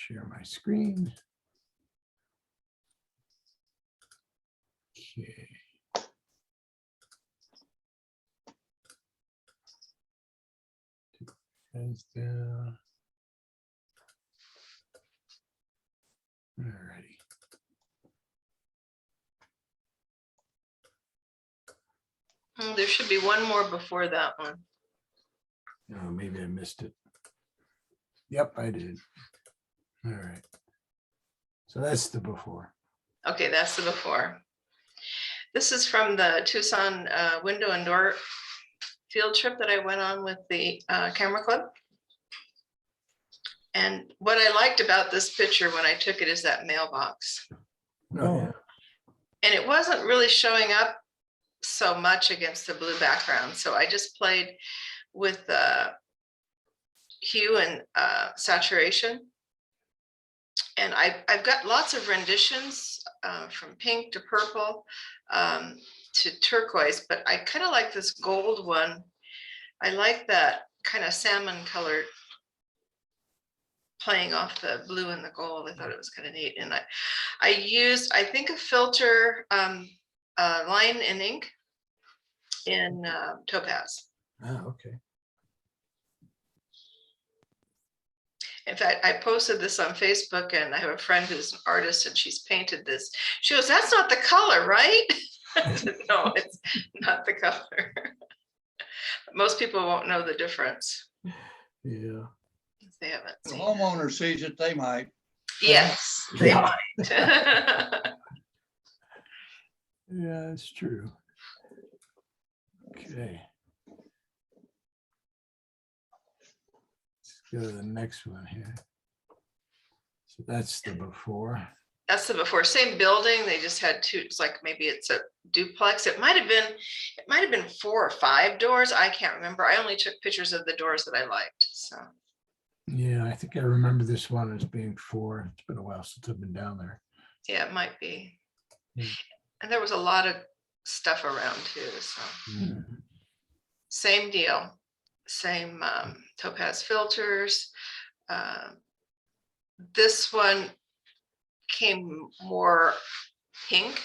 share my screen. Okay. Hands down. Alrighty. There should be one more before that one. Oh, maybe I missed it. Yep, I did. All right. So that's the before. Okay, that's the before. This is from the Tucson window and door field trip that I went on with the camera club. And what I liked about this picture when I took it is that mailbox. Oh, yeah. And it wasn't really showing up so much against the blue background. So I just played with hue and saturation. And I've got lots of renditions from pink to purple to turquoise, but I kind of like this gold one. I like that kind of salmon colored playing off the blue and the gold. I thought it was kind of neat. And I used, I think, a filter line and ink in topaz. Oh, okay. In fact, I posted this on Facebook, and I have a friend who's an artist and she's painted this. She goes, "That's not the color, right?" I said, "No, it's not the color." Most people won't know the difference. Yeah. They haven't The seen it. homeowner sees it, they might. Yes, they Yeah. might. Yeah, that's true. Okay. Let's go to the next one here. So that's the before. That's the before. Same building. They just had two. It's like maybe it's a duplex. It might have been 4 or 5 doors. I can't remember. I only took pictures of the doors that I liked. So Yeah, I think I remember this one as being 4. It's been a while since I've been down there. yeah, it might be. Yeah. And there was a lot of stuff around too. So Mhm. same deal. Same topaz filters. This one came more pink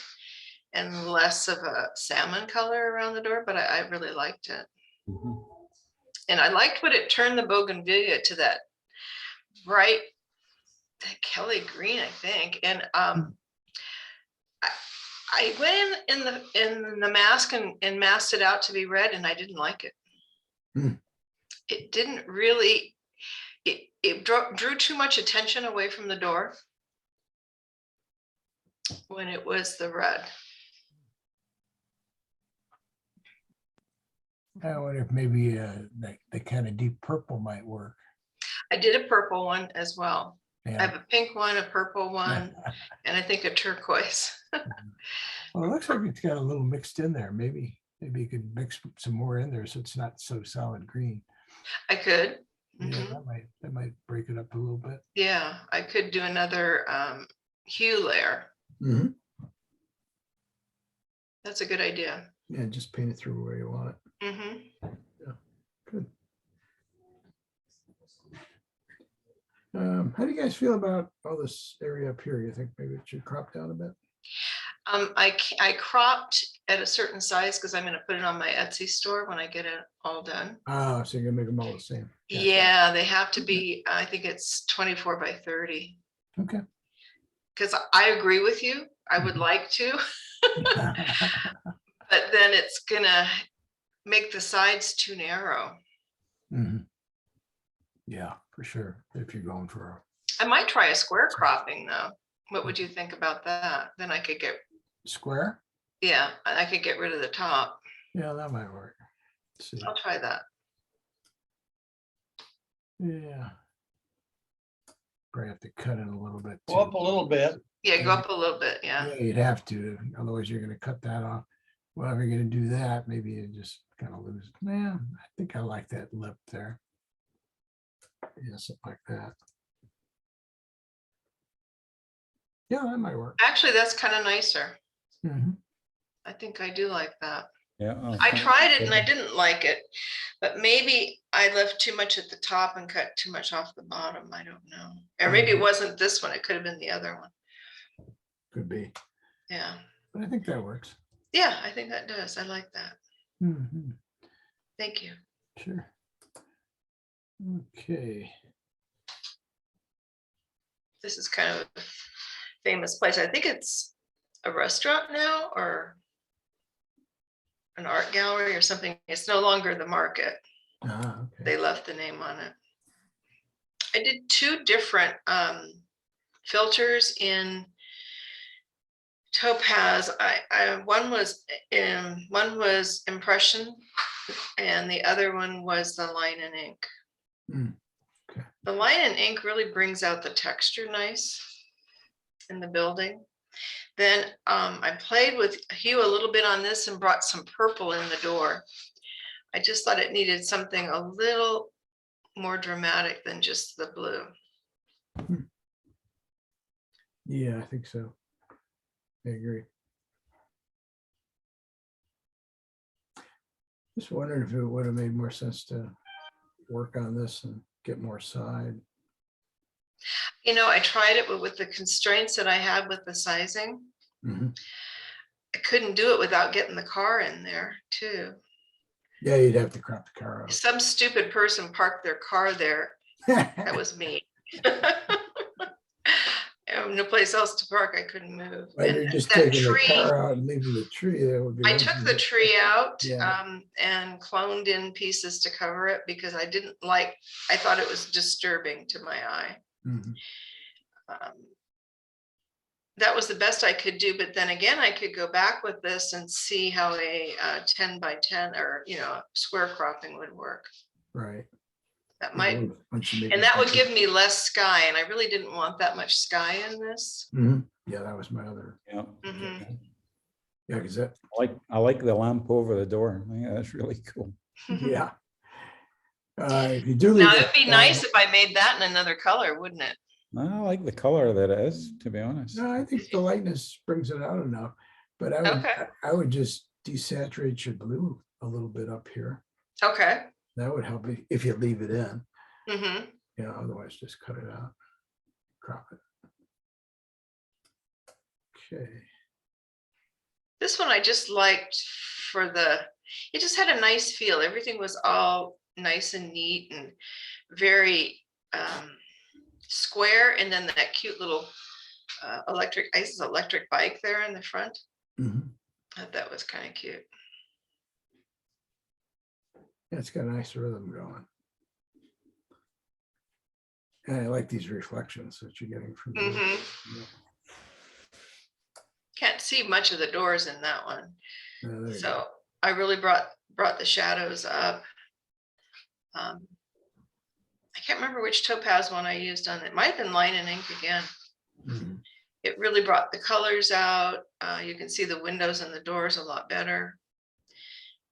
and less of a salmon color around the door, but I really liked it. Mhm. And I liked what it turned the bougainvillea to that bright, that Kelly green, I think. And I went in the mask and masked it out to be red, and I didn't like it. Hmm. It didn't really, it drew too much attention away from the door when it was the red. I wonder if maybe the kind of deep purple might work. I did a purple one as well. I Yeah. have a pink one, a purple one, and I think a turquoise. Well, it looks like it's got a little mixed in there. Maybe you could mix some more in there so it's not so solid green. I could. Yeah, Mhm. that might break it up a little bit. Yeah, I could do another hue layer. Mhm. That's a good idea. Yeah, just paint it through where you want it. Mm-hmm. Good. How do you guys feel about all this area up here? You think maybe it should crop down a bit? I cropped at a certain size because I'm going to put it on my Etsy store when I get it all done. Oh, so you're gonna make them all the same. Gotcha. Yeah, they have to be, I think it's 24 by 30. Okay. Because I agree with you. I would like to, but then it's gonna make the sides too narrow. Mhm. Yeah, for sure. If you're going for I might try a square cropping though. What would you think about that? Then I could get, a square, yeah, I could get rid of the top. yeah, that might work. Let's see. I'll try that. Yeah. Probably have to cut it a little bit. Go up a little bit. Yeah, go up a little bit. Yeah. Yeah, you'd have to, otherwise you're gonna cut that off. Well, if you're gonna do that, maybe you just kind of lose. Yeah, I think I like that lip there. Yeah, something like that. Yeah, that might work. Actually, that's kind of nicer. Mhm. I think I do like that. Yeah. I tried it and I didn't like it, but maybe I left too much at the top and cut too much off the bottom. I don't know. Or maybe it wasn't this one. It could have been the other one. Could be, Yeah. but I think that works. Yeah, I think that does. I like that. Mhm. Thank you. Sure. Okay. This is kind of a famous place. I think it's a restaurant now or an art gallery or something. It's no longer the market. Ah, okay. They left the name on it. I did 2 different filters in Topaz. One was impression and the other one was the line and ink. Okay. The line and ink really brings out the texture nice in the building. Then I played with hue a little bit on this and brought some purple in the door. I just thought it needed something a little more dramatic than just the blue. Yeah, I think so. I agree. Just wondering if it would have made more sense to work on this and get more side. You know, I tried it with the constraints that I had with the sizing. Mhm. I couldn't do it without getting the car in there too. Yeah, you'd have to crop the car out. Some stupid person parked their car there. That was me. No place else to park. I couldn't move. Well, And you're just that taking the tree, car out and leaving the tree. That would be. I one took thing. the tree out Yeah. and cloned in pieces to cover it because I didn't like, I thought it was disturbing to my eye. Mhm. That was the best I could do. But then again, I could go back with this and see how a 10 by 10 or, you know, square cropping would work. Right. That might, Once you make and it that would bigger. give me less sky. And I really didn't want that much sky in this. Mhm. Yeah, that was my other. Yeah. Mhm. Yeah, because that. I like the lamp over the door. I think that's really cool. Yeah. If you do Now leave it'd be nice if I made that in another color, wouldn't it? I like the color that it is, to be honest. No, I think the lightness brings it out enough, but Okay. I would just desaturate your blue a little bit up here. Okay. That would help if you leave it in, Mm-hmm. you know, otherwise just cut it out, crop it. Okay. This one I just liked for it just had a nice feel. Everything was all nice and neat and very square. And then that cute little electric bike there in the front. Mhm. I thought that was kind of cute. Yeah, it's got a nice rhythm going. And I like these reflections that you're getting from. Mhm. Can't see much of the doors in that one. There you So go. I really brought the shadows up. I can't remember which Topaz one I used on it. Might have been line and ink again. Mhm. It really brought the colors out. You can see the windows and the doors a lot better.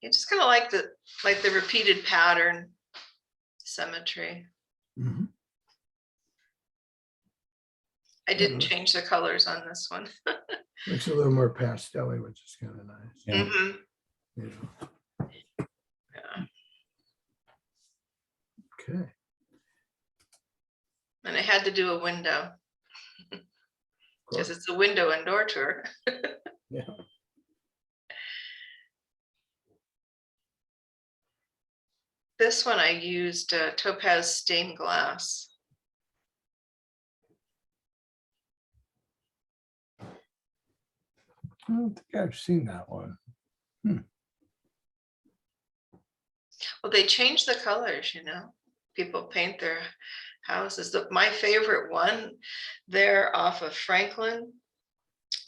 You just kind of like the repeated pattern, symmetry. Mhm. I didn't change the colors on this one. Looks a little more pastel-y, which is kind of nice. Yeah. Mhm. Yeah. Yeah. Okay. And I had to do a window because it's a window and door tour. Yeah. This one I used Topaz stained glass. I don't think I've seen that one. Well, they change the colors, you know. People paint their houses. My favorite one there off of Franklin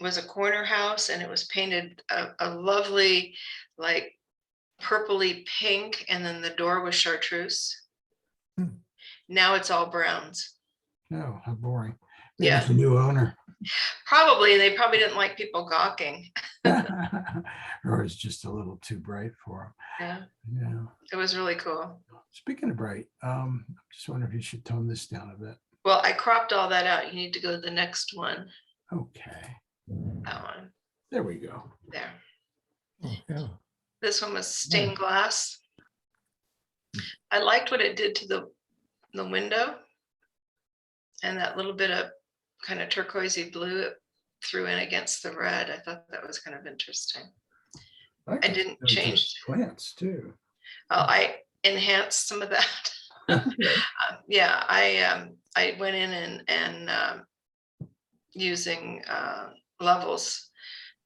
was a corner house, and it was painted a lovely, like purpley pink, and then the door was chartreuse. Now it's all browns. No, how boring. Maybe Yeah. it's a new owner. Probably, they probably didn't like people gawking. Or it's just a little too bright for Yeah, them. Yeah. it was really cool. Speaking of bright, just wonder if you should tone this down a bit. Well, I cropped all that out. You need to go to the next one. Okay. That one There we go. there. Oh, yeah. This one was stained glass. I liked what it did to the window. And that little bit of kind of turquoisey blue it threw in against the red. I thought that was kind of interesting. I didn't change. Plants too. I enhanced some of that. Yeah, I went in and using levels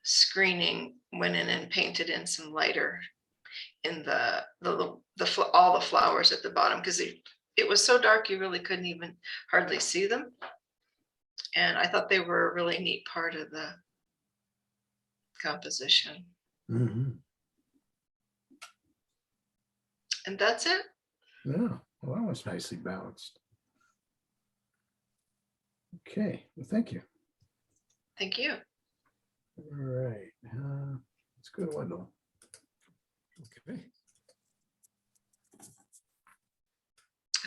screening, went in and painted in some lighter in all the flowers at the bottom, because it was so dark you really couldn't even hardly see them. And I thought they were a really neat part of the composition. Mhm. And that's it. Yeah, well, that was nicely balanced. Okay, well, thank you. Thank you. All right, let's go to Wendell. Okay.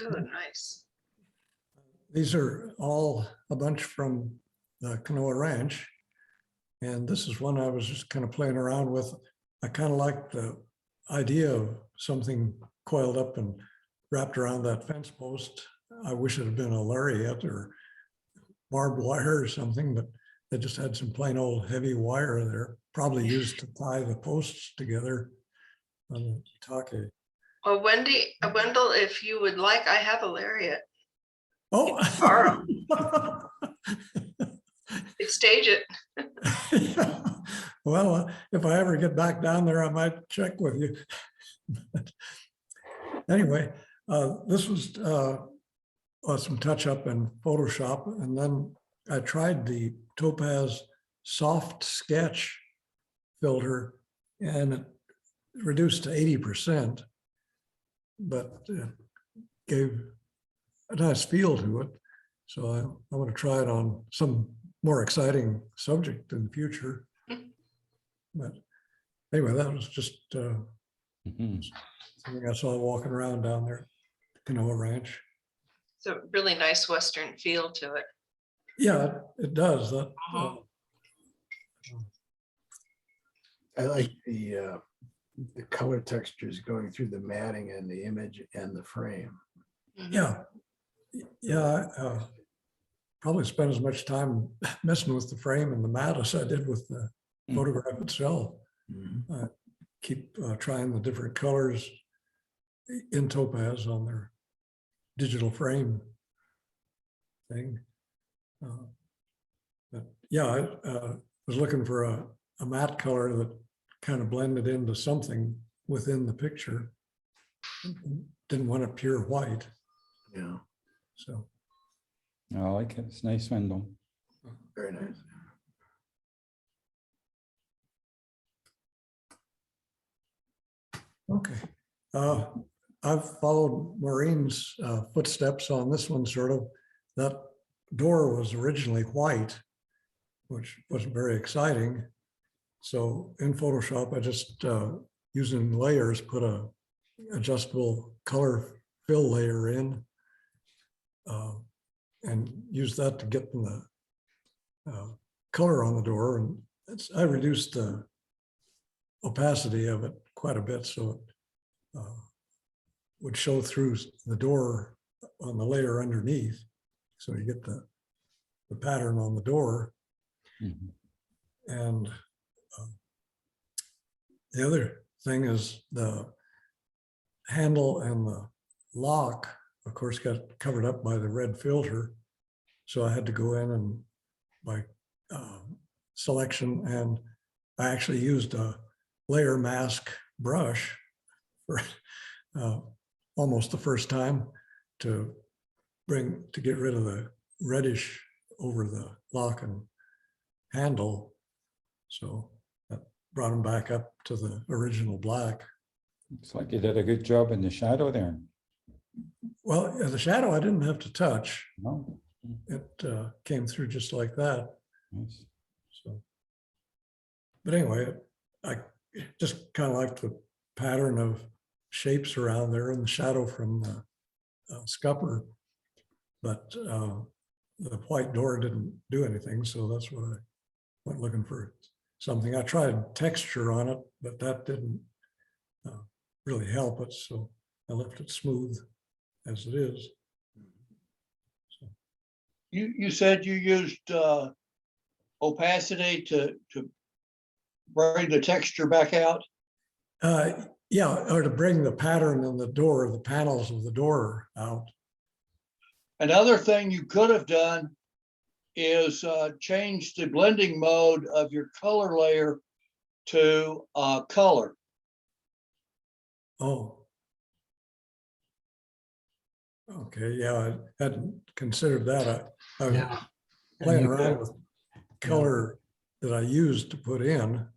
Oh, nice. These are all a bunch from the Canoa Ranch. And this is one I was just kind of playing around with. I kind of like the idea of something coiled up and wrapped around that fence post. I wish it had been a lariat or barbed wire or something, but they just had some plain old heavy wire there, probably used to tie the posts together on the take. Well, Wendell, if you would like, I have a lariat. Oh, Borrow. You'd stage it. well, if I ever get back down there, I might check with you. Anyway, this was some touch up in Photoshop, and then I tried the Topaz Soft Sketch filter, and it reduced to 80%, but it gave a nice feel to it. So I want to try it on some more exciting subject in the future. But anyway, that was just something I saw walking around down there at Canoa Ranch. It's a really nice Western feel to it. Yeah, it does. That, I like the color textures going through the matting and the image and the frame. yeah, I probably spent as much time messing with the frame and the mat as I did with the photograph itself. Mhm. Keep trying the different colors in Topaz on their digital frame thing. But yeah, I was looking for a matte color that kind of blended into something within the picture. Didn't want it pure white. Yeah, So I like it. It's nice, Wendell. very nice. okay. I've followed Maureen's footsteps on this one, sort of. That door was originally white, which wasn't very exciting. So in Photoshop, I just, using layers, put a adjustable color fill layer in and use that to get the color on the door. And I reduced the opacity of it quite a bit, so it would show through the door on the layer underneath. So you get the pattern on the door. Mhm. And the other thing is the handle and the lock, of course, got covered up by the red filter. So I had to go in and by selection, and I actually used a layer mask brush for almost the first time to get rid of the reddish over the lock and handle. So that brought them back up to the original black. Looks like you did a good job in the shadow there. Well, the shadow I didn't have to touch. No? It came through just like that. Nice. So, but anyway, I just kind of liked the pattern of shapes around there and the shadow from the scupper. But the white door didn't do anything, so that's what I went looking for. Something I tried texture on it, but that didn't really help it. So I left it smooth as it is. You said you used opacity to bring the texture back out. Yeah, or to bring the pattern in the door, the panels of the door out. Another thing you could have done is change the blending mode of your color layer to color. Oh. Okay, yeah, I hadn't considered that. I was Yeah. And playing you around could- with color that I used to put in.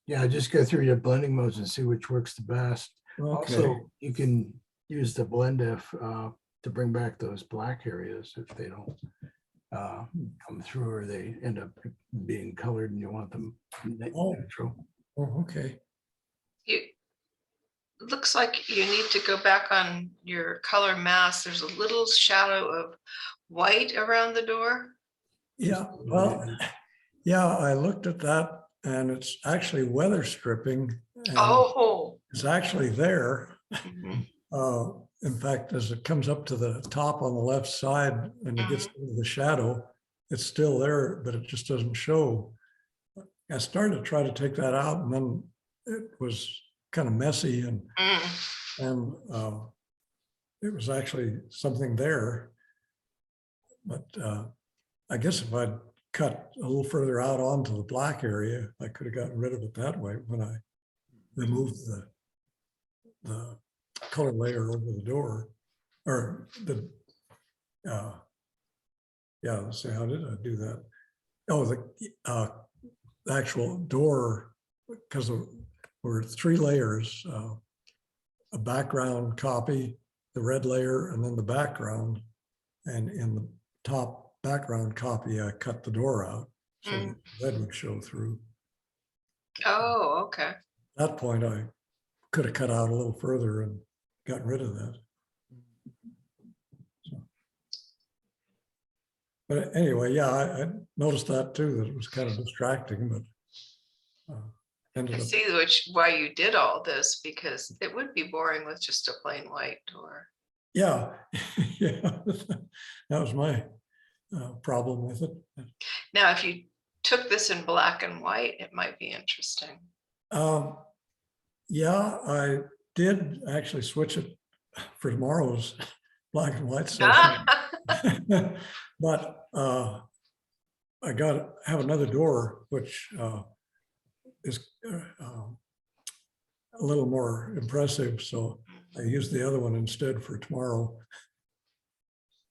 Yeah, just go through your blending modes and see which works the best. Okay, Also, you can use the blend if to bring back those black areas if they don't come through or they end up being colored and you want them Oh. natural. oh, okay. Looks like you need to go back on your color mask. There's a little shadow of white around the door. Yeah, well, yeah, I looked at that and it's actually weather stripping. And Oh. it's actually there. Mhm. In fact, as it comes up to the top on the left side and it gets into the shadow, it's still there, but it just doesn't show. I started to try to take that out and then it was kind of messy and it was actually something there. But I guess if I'd cut a little further out onto the black area, I could have gotten rid of it that way when I removed the color layer over the door, or the, yeah, let's see, how did I do that? Oh, the actual door, because there were 3 layers, a background copy, the red layer, and then the background. And in the top background copy, I cut the door out so the red would show through. Oh, okay. At that point, I could have cut out a little further and gotten rid of that. So. But anyway, yeah, I noticed that too, that it was kind of distracting, but ended I up, see why you did all this, because it would be boring with just a plain white door. yeah, yeah, that was my problem with it. Now, if you took this in black and white, it might be interesting. Yeah, I did actually switch it for tomorrow's black and white session. But I have another door, which is a little more impressive. So I used the other one instead for tomorrow.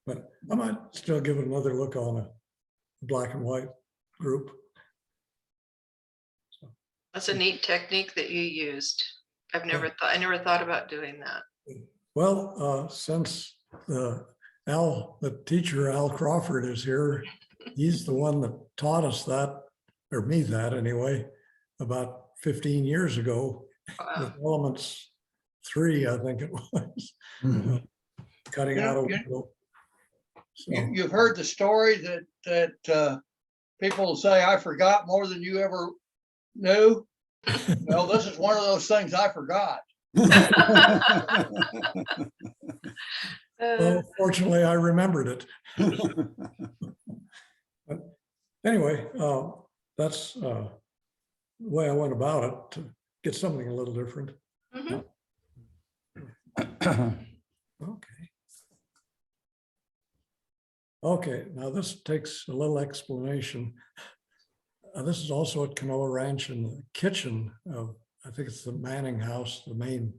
But I might still give it another look on a black and white group. That's a neat technique that you used. I never thought about doing that. Well, since the teacher, Al Crawford, is here, he's the one that taught us that, or me that anyway, about 15 years ago with Wow. Elements 3, I think it was, cutting out a window. So, You've heard the story that people say, I forgot more than you ever knew. Well, this is one of those things I forgot. well, fortunately, I remembered it. But anyway, that's the way I went about it, to get something a little different. Mhm. Okay. Okay, now this takes a little explanation. This is also at Canoa Ranch in the kitchen of, I think it's the Manning house, the main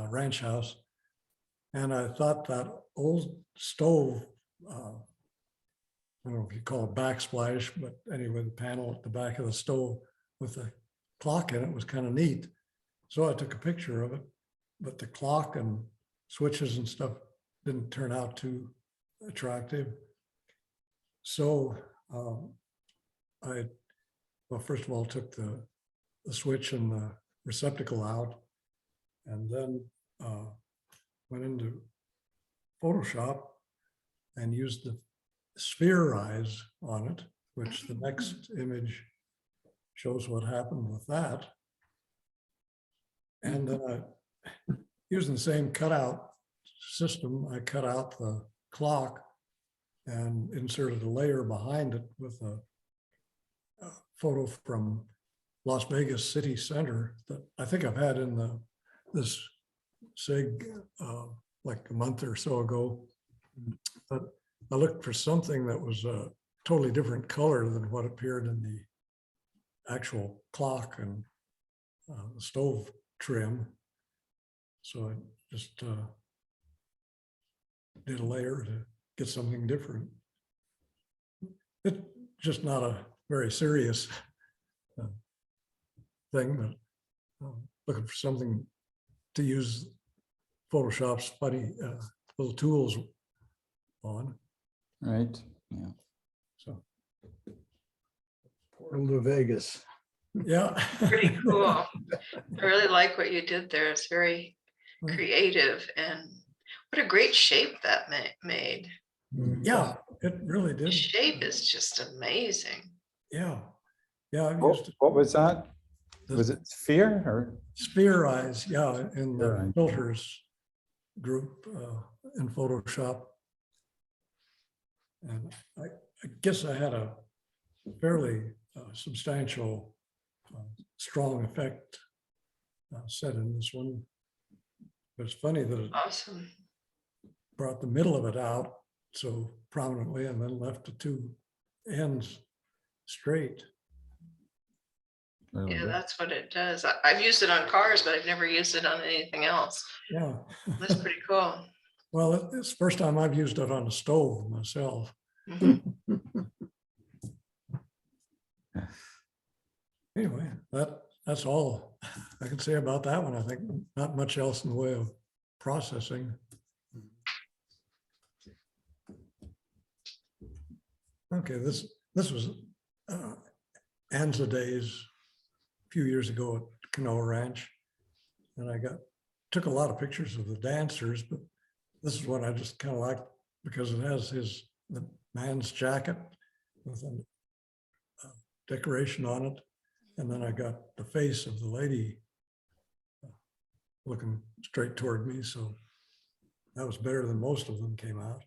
ranch house. And I thought that old stove, I don't know if you call it backsplash, but anyway, the panel at the back of the stove with the clock in it was kind of neat. So I took a picture of it, but the clock and switches and stuff didn't turn out too attractive. So well, first of all, took the switch and the receptacle out, and then went into Photoshop and used the sphere eyes on it, which the next image shows what happened with that. And then using the same cutout system, I cut out the clock and inserted a layer behind it with a photo from Las Vegas City Center that I think I've had in this SIG like a month or so ago. But I looked for something that was a totally different color than what appeared in the actual clock and the stove trim. So I just did a layer to get something different. It's just not a very serious thing, but looking for something to use Photoshop's funny little tools on. Right, yeah. So Portal to Vegas. yeah. Pretty cool. I really like what you did there. It's very Right. creative, and what a great shape that made. Yeah, it really The did. shape is just amazing. Yeah. Yeah, I've What, used what was that? the Was it sphere or? sphere eyes, yeah, in Sphere the eyes. filters group in Photoshop. And I guess I had a fairly substantial, strong effect set in this one. But it's funny that it Awesome. brought the middle of it out so prominently and then left the two ends straight. Really Yeah, good. that's what it does. I've used it on cars, but I've never used it on anything else. Yeah. That's pretty cool. Well, it's the first time I've used it on a stove myself. Mhm. Anyway, that's all I can say about that one. I think not much else in the way of processing. Okay, this was Anza days a few years ago at Canoa Ranch. And I took a lot of pictures of the dancers, but this is one I just kind of liked because it has the man's jacket with a decoration on it. And then I got the face of the lady looking straight toward me. So that was better than most of them came out.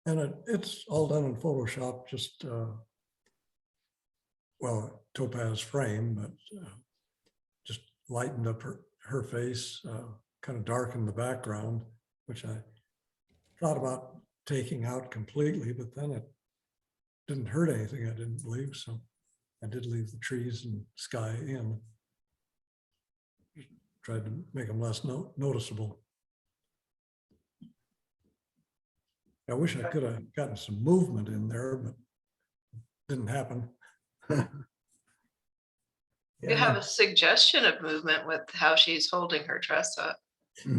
And it's all done in Photoshop, just, well, topaz frame, but just lightened up her face, kind of darkened the background, which I thought about taking out completely, but then it didn't hurt anything, I didn't believe. So I did leave the trees and sky in. Tried to make them less noticeable. I wish I could have gotten some movement in there, but it didn't happen. You have a suggestion of movement with how she's holding her dress up.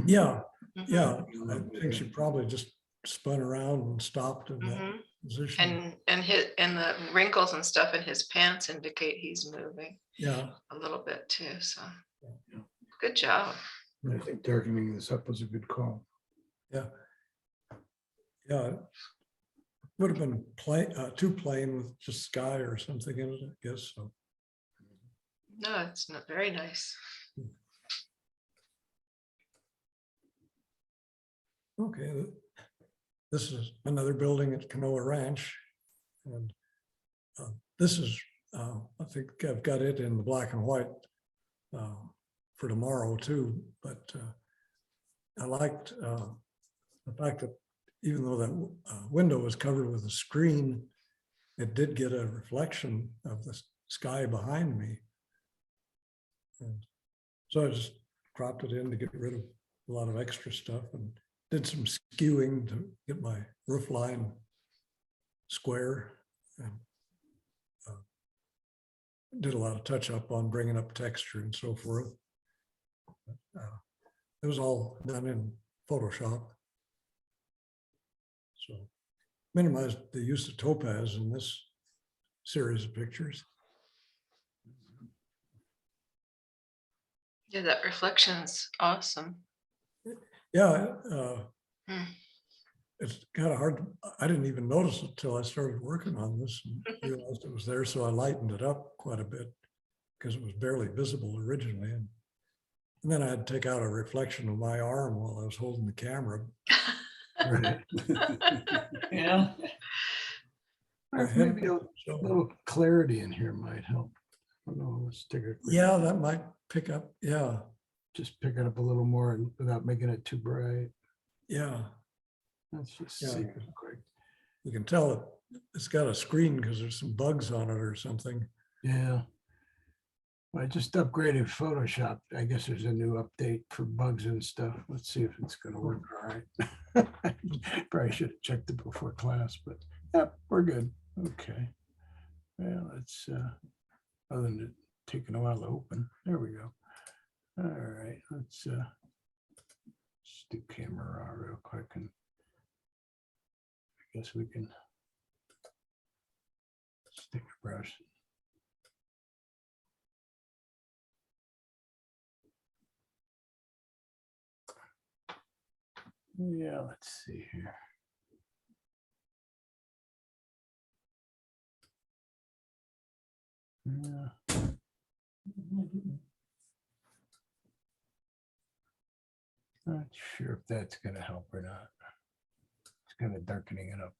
Yeah, Mhm. yeah. I think she probably just spun around and stopped in that Mhm. position. And the wrinkles and stuff in his pants indicate he's moving Yeah, a little bit too. So Yeah. good job. I think darkening this up was a good call. yeah. Yeah, it would have been too plain with just sky or something in it, I guess. So No, it's not very nice. okay, this is another building at Canoa Ranch, and this is I think I've got it in the black and white for tomorrow too. But I liked the fact that even though that window was covered with a screen, it did get a reflection of the sky behind me. And so I just cropped it in to get rid of a lot of extra stuff and did some skewing to get my roof line square, and did a lot of touch up on bringing up texture and so forth. It was all done in Photoshop. So minimized the use of topaz in this series of pictures. Yeah, that reflection's awesome. Yeah, Hmm. it's kind of hard. I didn't even notice it till I started working on this and realized it was there. So I lightened it up quite a bit because it was barely visible originally. And then I had to take out a reflection of my arm while I was holding the camera. Right. Yeah. Maybe a little clarity in here might help. I don't know, let's take a quick, Yeah, that might pick up. Yeah, just pick it up a little more and without making it too bright. yeah. Let's just Yeah. see real quick. You can tell it's got a screen because there's some bugs on it or something. Yeah. Well, I just upgraded Photoshop. I guess there's a new update for bugs and stuff. Let's see if it's gonna work all right. Probably should have checked it before class, but yep, we're good. Okay. Well, it's other than it taking a while to open. There we go. All right, let's just do camera raw real quick, and I guess we can stick a brush. Yeah, let's see here. Yeah. Not sure if that's gonna help or not. It's kind of darkening it up.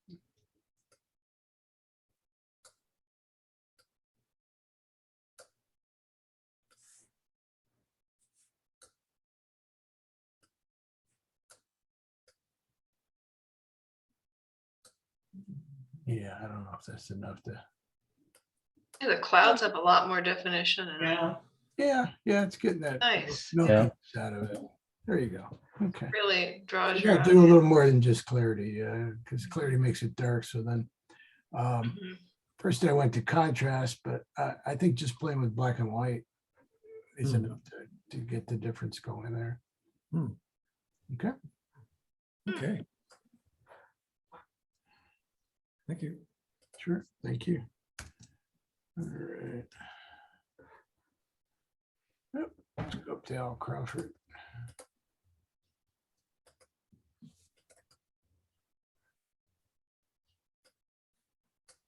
Yeah, I don't know if that's enough to. The clouds have a lot more definition. And Yeah, it's getting that Nice. milky out of it. There you go. Okay. really draws You your gotta eye. do a little more than just clarity, because clarity makes it dark. So then, Mhm. first I went to contrast, but I think just playing with black and white is enough to get the difference going there. Hmm. Okay. Okay. Thank you. Sure. Thank you. All right. Yep. Let's go up to Al Crawford.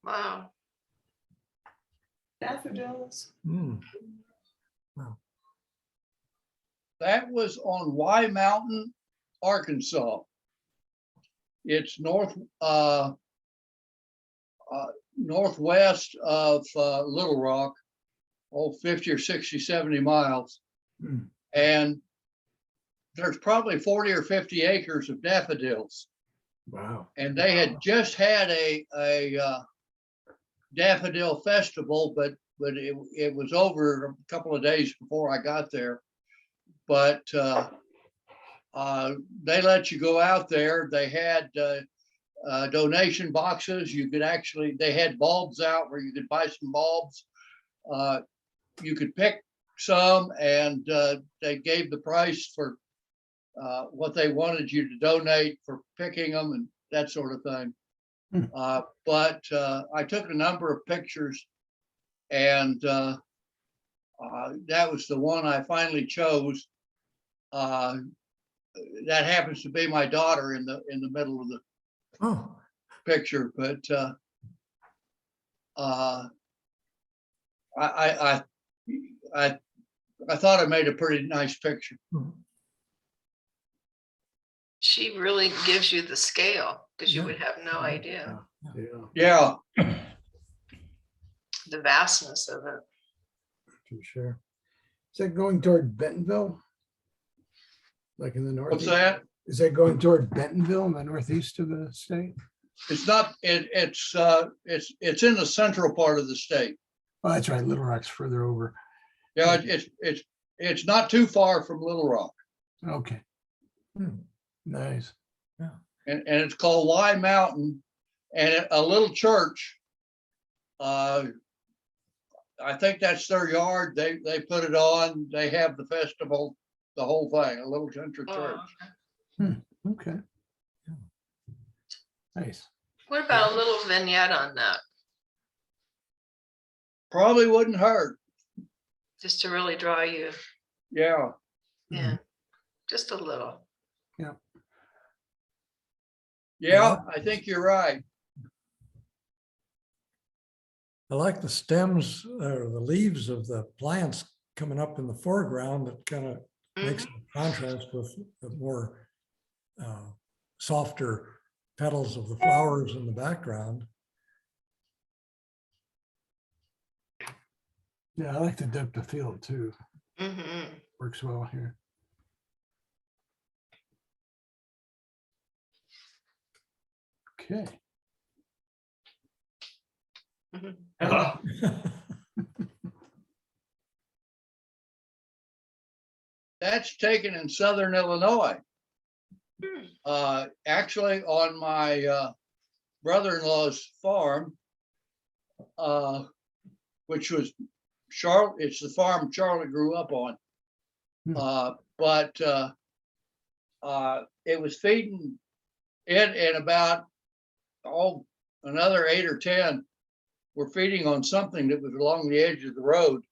Wow. Daffodils. Hmm. That was on Y Mountain, Arkansas. It's northwest of Little Rock, 50 or 60, 70 miles. Hmm. And there's probably 40 or 50 acres of daffodils. Wow. And they had just had a daffodil festival, but it was over a couple of days before I got there. But they let you go out there. They had donation boxes. You could actually, they had bulbs out where you could buy some bulbs. You could pick some, and they gave the price for what they wanted you to donate for picking them and that sort of thing. But I took a number of pictures, and that was the one I finally chose. That happens to be my daughter in the middle of the picture, but I thought I made a pretty nice picture. She really gives you the scale because you would have no idea Yeah, Yeah, the vastness of it. for sure. Is that going toward Bentonville? Like in the north? what's that? Is that going toward Bentonville in the northeast of the state? It's not. It's in the central part of the state. Oh, that's right. Little Rock's further over. Yeah, it's not too far from Little Rock, Okay. Nice. and it's called Y Mountain, and a little church. I think that's their yard. They put it on. They have the festival, the whole thing. A little country church. Okay. Nice. What about a little vignette on that, Probably wouldn't hurt. just to really draw you Yeah. in, just a little. Yeah. Yeah, I think you're right. I like the stems or the leaves of the plants coming up in the foreground that kind of makes Mhm. a contrast with the more softer petals of the flowers in the background. Yeah, I like the depth of field too. Mhm. Works well here. Okay. Mhm. That's taken in Southern Illinois. Hmm. Actually on my brother-in-law's farm, which was Charlotte. It's the farm Charlotte grew up on. But it was feeding it, and about another 8 or 10 were feeding on something that was along the edge of the road.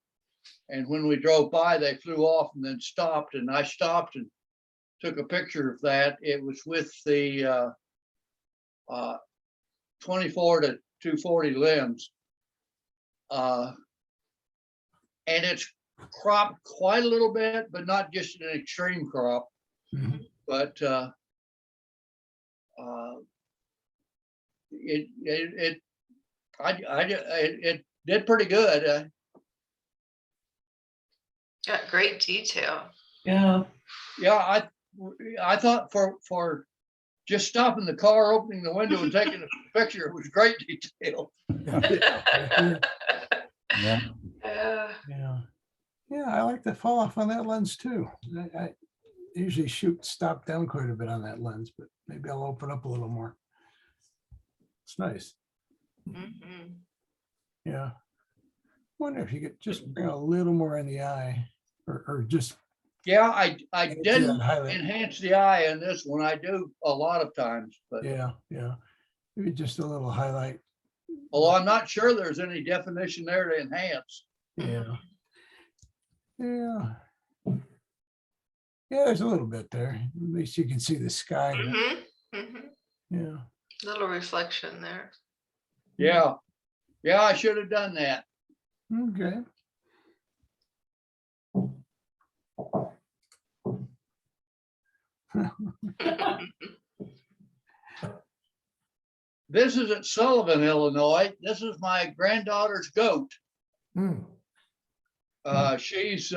And when we drove by, they flew off and then stopped. And I stopped and took a picture of that. It was with the 24 to 240 limbs. And it's cropped quite a little bit, but not just an extreme crop. Mhm. But it did pretty good. Got great detail. Yeah, I thought for just stopping the car, opening the window, and taking a picture, it was great detail. Yeah. Yeah. Yeah. Yeah, I like the fall off on that lens too. I usually stop down quite a bit on that lens, but maybe I'll open up a little more. It's nice. Mhm. Yeah. Wonder if you could just bring a little more in the eye or just Yeah, I add to that didn't highlight. enhance the eye in this one. I do a lot of times, but Yeah, yeah. Maybe just a little highlight. although I'm not sure there's any definition there to enhance. Yeah. Yeah. Yeah, there's a little bit there. At least you can see the sky. Mhm. Mhm. Yeah. Little reflection there. Yeah, I should have done that. Okay. This is at Sullivan, Illinois. This is my granddaughter's goat. Hmm. She's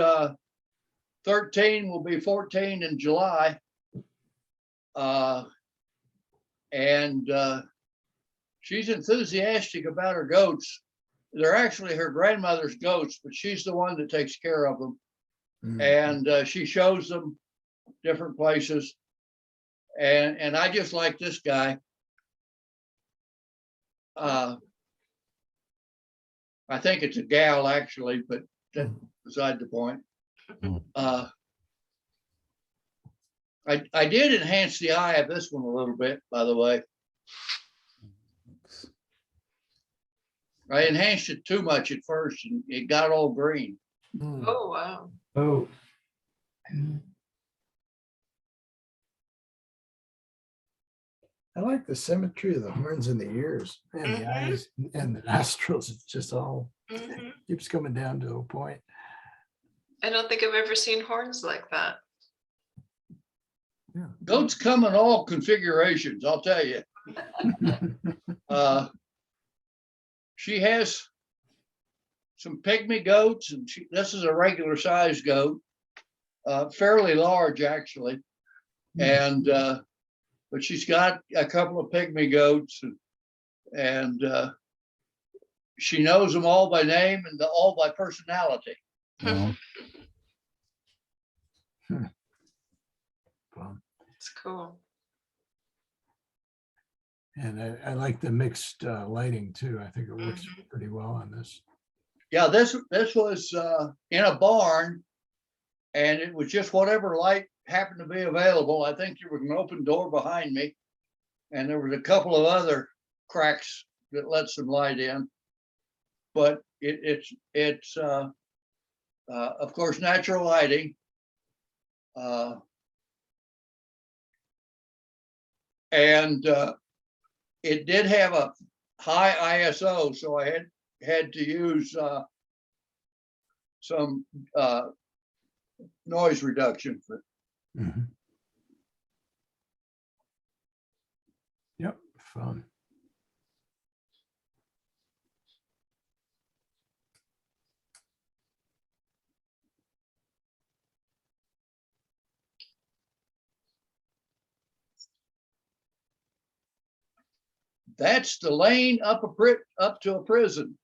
13, will be 14 in July. And she's enthusiastic about her goats. They're actually her grandmother's goats, but she's the one that takes care of them. And she shows them different places. And I just like this guy. I think it's a gal actually, but that's beside the point. I did enhance the eye of this one a little bit, by the way. I enhanced it too much at first and it got all green. Oh, wow. Oh. I like the symmetry of the horns and the ears and the eyes and the nostrils. It's just all Mhm. keeps coming down to a point. I don't think I've ever seen horns like that. Goats come in all configurations, I'll tell you. She has some pygmy goats, and this is a regular size goat, fairly large actually. And but she's got a couple of pygmy goats, and she knows them all by name and all by personality. Yeah. It's cool. And I like the mixed lighting too. I think it works Mhm. pretty well on this. Yeah, this was in a barn, and it was just whatever light happened to be available. I think there was an open door behind me, and there was a couple of other cracks that let some light in. But it's of course natural lighting, and it did have a high ISO, so I had to use some noise reduction for. Mhm. Yep, fun. That's the lane up to a prison.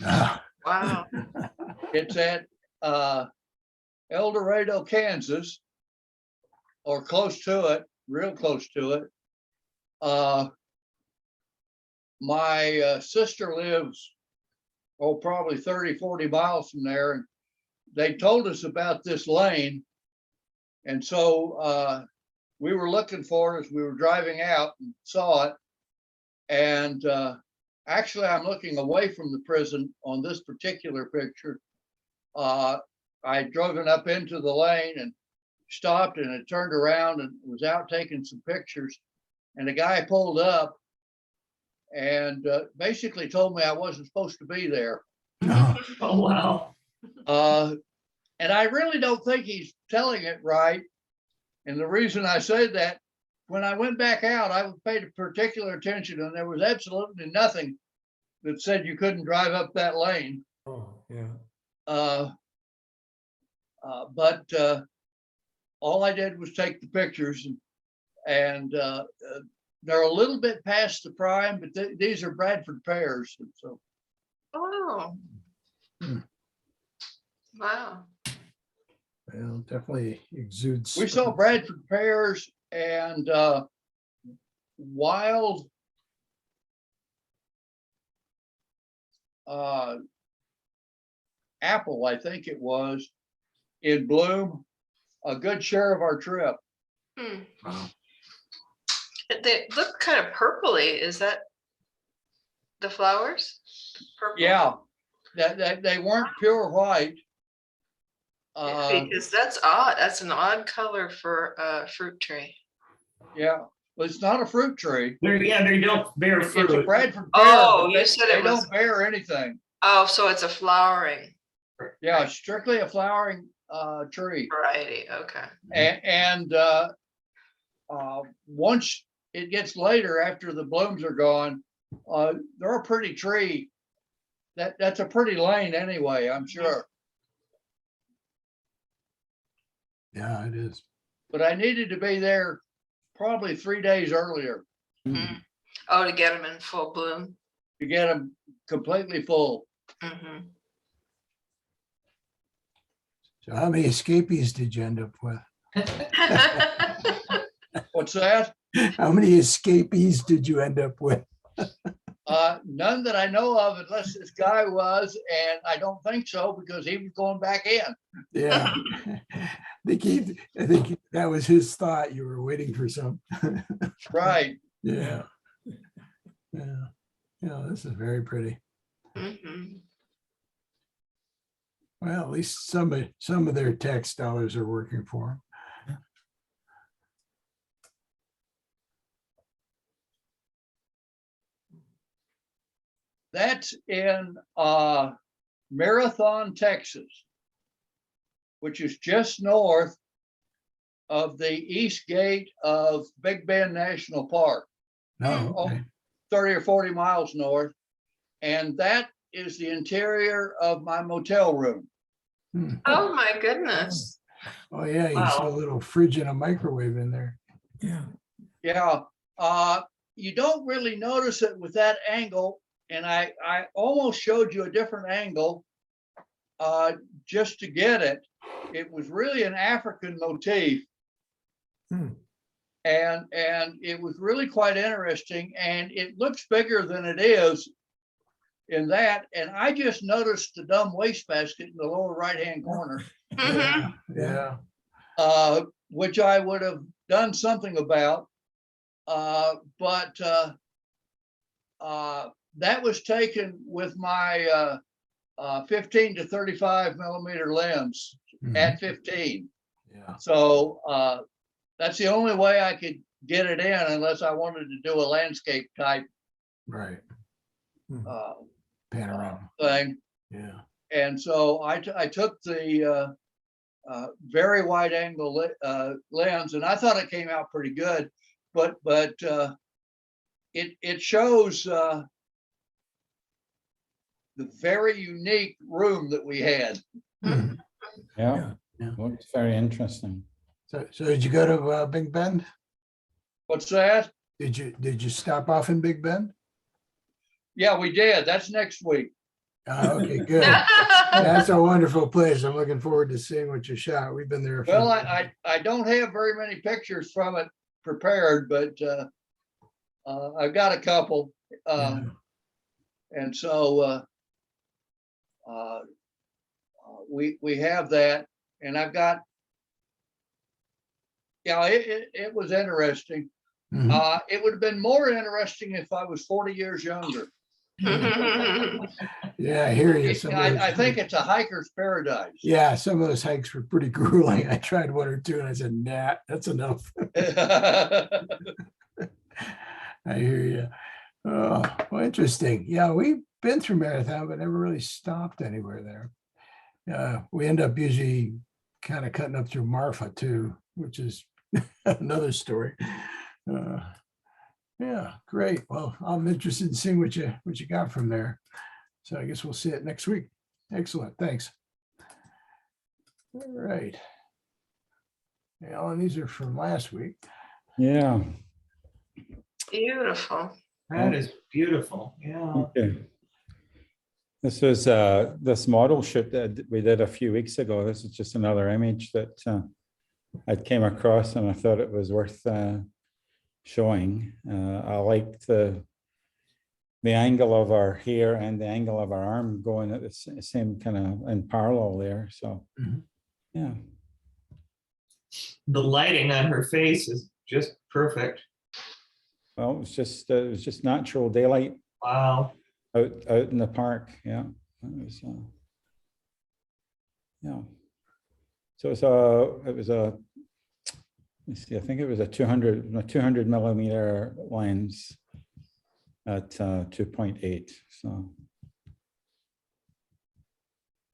Ah. Wow. It's at El Dorado, Kansas, or close to it, real close to it. My sister lives, probably 30, 40 miles from there. And they told us about this lane. And so we were looking for it as we were driving out and saw it. And actually, I'm looking away from the prison on this particular picture. I drove it up into the lane and stopped, and it turned around and was out taking some pictures. And the guy pulled up and basically told me I wasn't supposed to be there. No. Oh, wow. And I really don't think he's telling it right. And the reason I say that, when I went back out, I paid particular attention, and there was absolutely nothing that said you couldn't drive up that lane. Oh, yeah. But all I did was take the pictures, and they're a little bit past the prime, but these are Bradford Pears. And so, Oh. Hmm. Wow. Well, definitely exudes. we saw Bradford Pears and wild apple, I think it was, in bloom a good share of our trip. Hmm. Wow. They look kind of purpley. Is that the flowers? Purple? Yeah, that they weren't pure white. Because that's odd. That's an odd color for a fruit tree. Yeah, well, it's not a fruit tree. They don't bear It's a fruit. Bradford pear. Oh, but you they, said they it was. don't bear anything. Oh, so it's a flowering Yeah, strictly a flowering tree. variety. Okay. And once it gets later, after the blooms are gone, they're a pretty tree. That's a pretty lane anyway, I'm sure. Yeah, it is. But I needed to be there probably 3 days earlier Mm. Oh, to get them in full bloom. to get them completely full. Mhm. So how many escapees did you end up with? What's that? How many escapees did you end up with? None that I know of, unless this guy was, and I don't think so because he was going back in. Yeah. I think that was his thought. You were waiting for some. Right. Yeah. Yeah. Yeah, this is very pretty. Mhm. Well, at least some of their tax dollars are working for them. That's in Marathon, Texas, which is just north of the east gate of Big Bend National Park, No, okay. 30 or 40 miles north. And that is the interior of my motel room. Hmm. Oh my goodness. Oh, yeah, you see a Wow. little fridge and a microwave in there. Yeah. Yeah. You don't really notice it with that angle. And I almost showed you a different angle just to get it. It was really an African motif. Hmm. And it was really quite interesting. And it looks bigger than it is in that. And I just noticed the dumb wastebasket in the lower right-hand corner, Mhm. Yeah, yeah. which I would have done something about. But that was taken with my 15 to 35 millimeter lens Mhm. at 15. Yeah. So that's the only way I could get it in, unless I wanted to do a landscape type Right. uh, Panorama. thing. Yeah. And so I took the very wide angle lens, and I thought it came out pretty good, but it shows the very unique room that we had. Mhm. Yeah, Yeah. looks very interesting. So did you go to Big Bend? What's that? Did you stop off in Big Bend? Yeah, we did. That's next week. Okay, good. That's a wonderful place. I'm looking forward to seeing what you shot. We've been there a few Well, times. I don't have very many pictures from it prepared, but I've got a couple. Yeah. And so we have that, and I've got, yeah, it was interesting. Mhm. It would have been more interesting if I was 40 years younger. Yeah, I hear you. Some of those I think hikes- it's a hiker's paradise. Yeah, some of those hikes were pretty grueling. I tried one or two and I said, nah, that's enough. I hear you. Oh, well, interesting. Yeah, we've been through Marathon, but never really stopped anywhere there. We end up usually kind of cutting up through Marfa too, which is another story. Yeah, great. Well, I'm interested in seeing what you got from there. So I guess we'll see it next week. Excellent. Thanks. All right. Alan, these are from last week. Yeah, Beautiful. That is beautiful. Yeah. okay. This was this model shoot that we did a few weeks ago. This is just another image that I came across, and I thought it was worth showing. I liked the angle of our hair and the angle of our arm going at the same kind of in parallel there. So, Mhm. yeah. The lighting on her face is just perfect. Well, it was just natural daylight Wow. out in the park. Yeah, it was. Yeah. So it was a. Let's see. I think it was a 200 millimeter lens at 2.8. So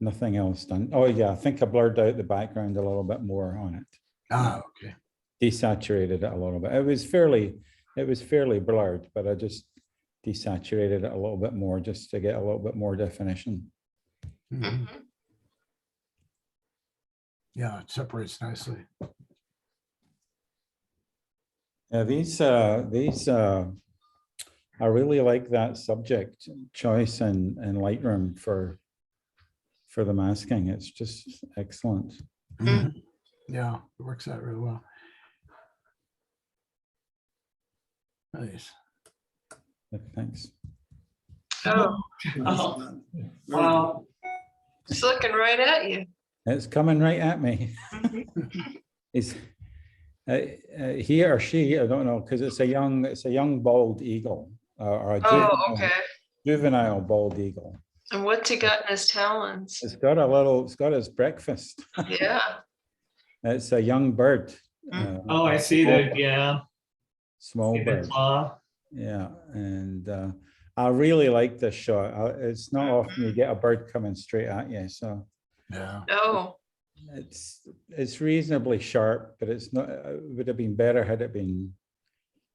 nothing else done. Oh yeah, I think I blurred out the background a little bit more on it. Ah, okay. Desaturated it a little bit. It was fairly blurred, but I just desaturated it a little bit more just to get a little bit more definition. Mhm. Yeah, it separates nicely. Yeah, these I really like that subject choice and Lightroom for the masking. It's just excellent. Mhm. Yeah, it works out really well. Nice. Thanks. Oh, Oh, wow. it's looking right at you. It's coming right at me. It's he or she, I don't know, because it's a young bald eagle or a Oh, okay. juvenile bald eagle. And what's he got in his talons? It's got his breakfast. Yeah. It's a young bird. Oh, I see that. Yeah. Small See the bird. claw. Yeah, and I really like this shot. It's not often you get a bird coming straight at you, so Yeah. Oh, it's reasonably sharp, but it's not. It would have been better had it been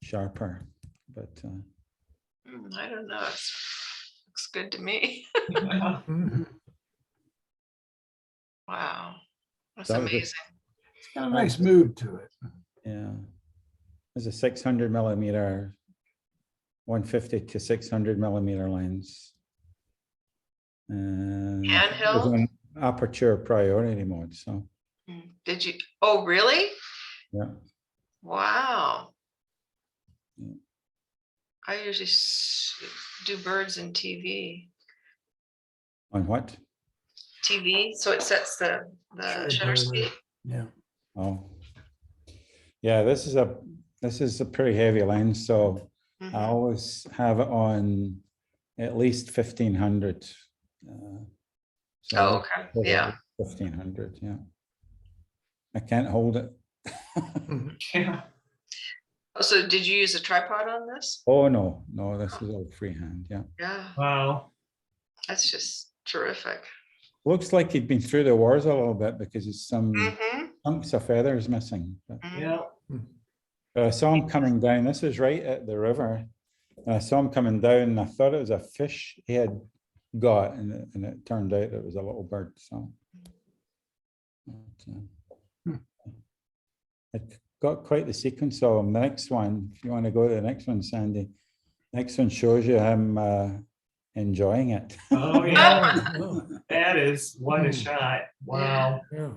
sharper. But I don't know. Looks good to me. Mhm. Wow. That's That was a- amazing. It's got a nice mood to it. yeah, there's a 600 millimeter, 150 to 600 millimeter lens, and it was Handheld? on aperture priority mode. So Did you? Oh, really? yeah. Wow. Yeah. I usually do birds in TV. On what? TV, so it sets the shutter speed. Yeah. Oh, yeah. This is a pretty heavy lens, so I Mhm. always have it on at least 1500. So Oh, okay. Yeah. 1500. Yeah. I can't hold it. Yeah. Oh, so did you use a tripod on this? Oh, no, this is all freehand, yeah. Yeah, Wow. that's just terrific. Looks like he'd been through the wars a little bit because there's some Mhm, chunks of feathers missing. But mhm. Yeah. I saw him coming down. This is right at the river. And I saw him coming down and I thought it was a fish he had got, and it turned out it was a little bird. So but, it got quite the sequence of him. The next one, if you want to go to the next one, Sandy, next one shows you him enjoying it. Oh, yeah. Oh, That is what a shot. Wow. yeah.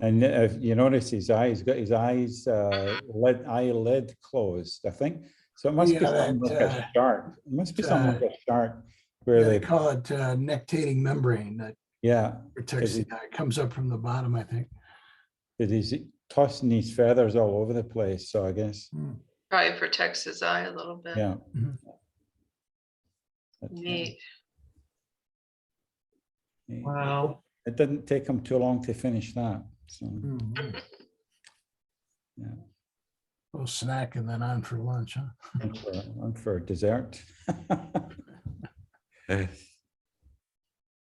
And if you notice his eyes, got his eyes eyelid closed, I think. So it must be Yeah, something like that, a shark. It must be something like a shark Yeah, where they they, call it nectating membrane that yeah, protects the eye. It comes up from the bottom, I think. he's tossing these feathers all over the place. So I guess, Probably protects his eye a little bit. yeah. Mhm. But, Neat. Wow. it didn't take him too long to finish that. So Mhm. yeah, A little snack and then on for lunch, huh? and for dessert.